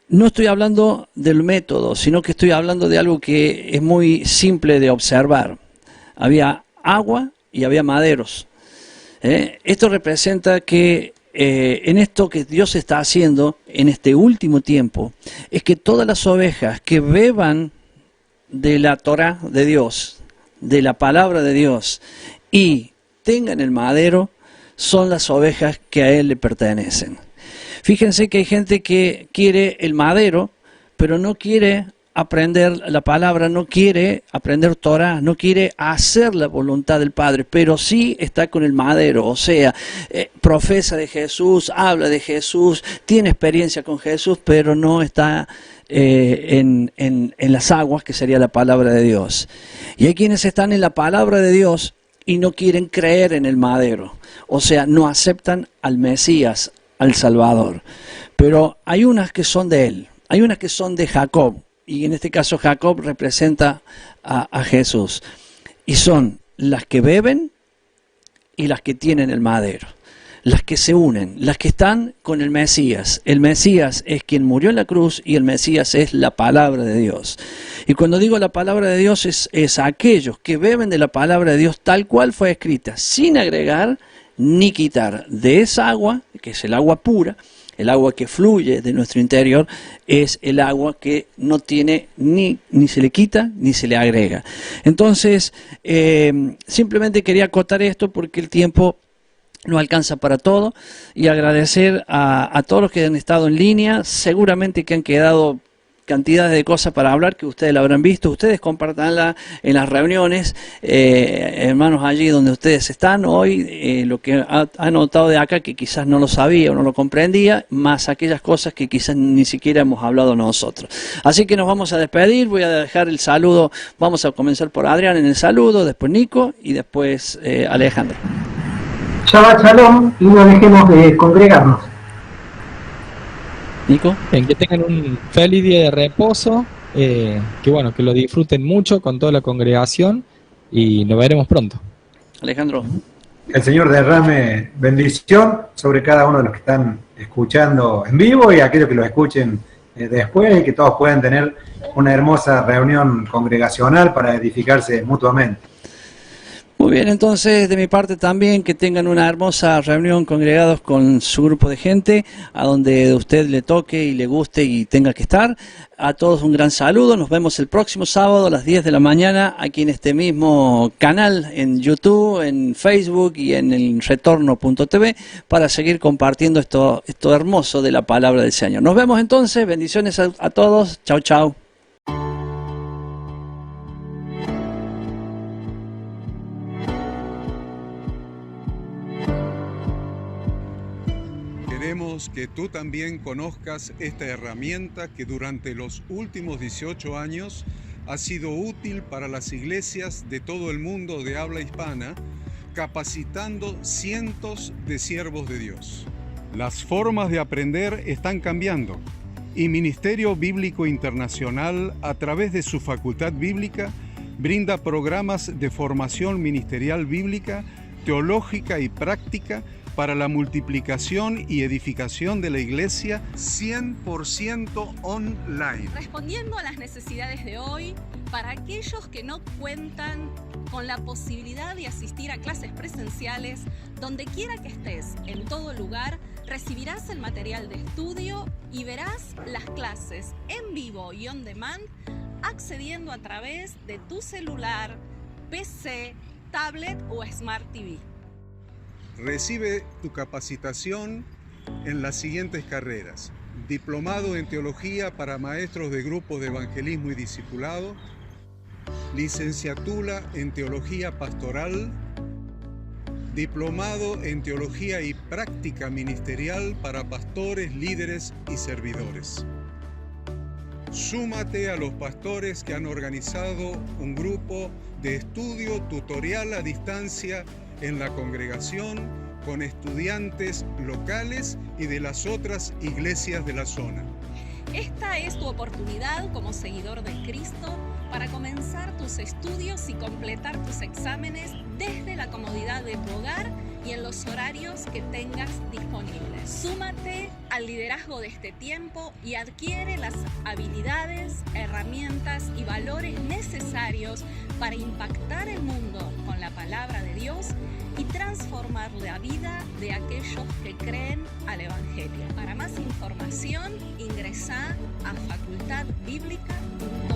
No estoy hablando del método, sino que estoy hablando de algo que es muy simple de observar. Había agua y había maderos. Esto representa que en esto que Dios está haciendo en este último tiempo, es que todas las ovejas que beban de la Torá de Dios, de la palabra de Dios, y tengan el madero, son las ovejas que a Él le pertenecen. Fíjense que hay gente que quiere el madero, pero no quiere aprender la palabra, no quiere aprender Torah, no quiere hacer la voluntad del Padre, pero sí está con el madero, o sea, profesa de Jesús, habla de Jesús, tiene experiencia con Jesús, pero no está en las aguas, que sería la palabra de Dios. Y hay quienes están en la palabra de Dios y no quieren creer en el madero, o sea, no aceptan al Mesías, al Salvador. Pero hay unas que son de Él, hay unas que son de Jacob, y en este caso Jacob representa a Jesús, y son las que beben y las que tienen el madero, las que se unen, las que están con el Mesías. El Mesías es quien murió en la cruz, y el Mesías es la palabra de Dios. Y cuando digo la palabra de Dios es aquellos que beben de la palabra de Dios tal cual fue escrita, sin agregar ni quitar. De esa agua, que es el agua pura, el agua que fluye de nuestro interior, es el agua que no tiene ni se le quita ni se le agrega. Entonces, simplemente quería acotar esto porque el tiempo no alcanza para todo, y agradecer a todos los que han estado en línea, seguramente que han quedado cantidades de cosas para hablar que ustedes la habrán visto. Ustedes compartanla en las reuniones, hermanos, allí donde ustedes están hoy, lo que ha notado de acá que quizás no lo sabía o no lo comprendía, más aquellas cosas que quizás ni siquiera hemos hablado nosotros. Así que nos vamos a despedir, voy a dejar el saludo, vamos a comenzar por Adrián en el saludo, después Nico y después Alejandro. Shabbat Shalom y no dejemos de congregarnos. Nico. Bien, que tengan un feliz día de reposo, que bueno, que lo disfruten mucho con toda la congregación y nos veremos pronto. Alejandro. Que el Señor derrame bendición sobre cada uno de los que están escuchando en vivo y aquellos que lo escuchen después, y que todos puedan tener una hermosa reunión congregacional para edificarse mutuamente. Muy bien, entonces de mi parte también que tengan una hermosa reunión congregados con su grupo de gente, a donde usted le toque y le guste y tenga que estar. A todos un gran saludo, nos vemos el próximo sábado a las 10 de la mañana aquí en este mismo canal, en YouTube, en Facebook y en el retorno.tv, para seguir compartiendo esto hermoso de la palabra del Señor. Nos vemos entonces, bendiciones a todos, chau chau. Queremos que tú también conozcas esta herramienta que durante los últimos 18 años ha sido útil para las iglesias de todo el mundo de habla hispana, capacitando cientos de siervos de Dios. Las formas de aprender están cambiando y Ministerio Bíblico Internacional, a través de su facultad bíblica, brinda programas de formación ministerial bíblica, teológica y práctica para la multiplicación y edificación de la iglesia 100% online. Respondiendo a las necesidades de hoy, para aquellos que no cuentan con la posibilidad de asistir a clases presenciales, donde quiera que estés, en todo lugar, recibirás el material de estudio y verás las clases en vivo y on demand, accediendo a través de tu celular, PC, tablet o Smart TV. Recibe tu capacitación en las siguientes carreras: diplomado en teología para maestros de grupos de evangelismo y discipulado, licenciatura en teología pastoral, diplomado en teología y práctica ministerial para pastores, líderes y servidores. Súmate a los pastores que han organizado un grupo de estudio tutorial a distancia en la congregación con estudiantes locales y de las otras iglesias de la zona. Esta es tu oportunidad como seguidor de Cristo para comenzar tus estudios y completar tus exámenes desde la comodidad de tu hogar y en los horarios que tengas disponibles. Súmate al liderazgo de este tiempo y adquiere las habilidades, herramientas y valores necesarios para impactar el mundo con la palabra de Dios y transformar la vida de aquellos que creen al Evangelio. Para más información, ingresá a facultadbiblica.com.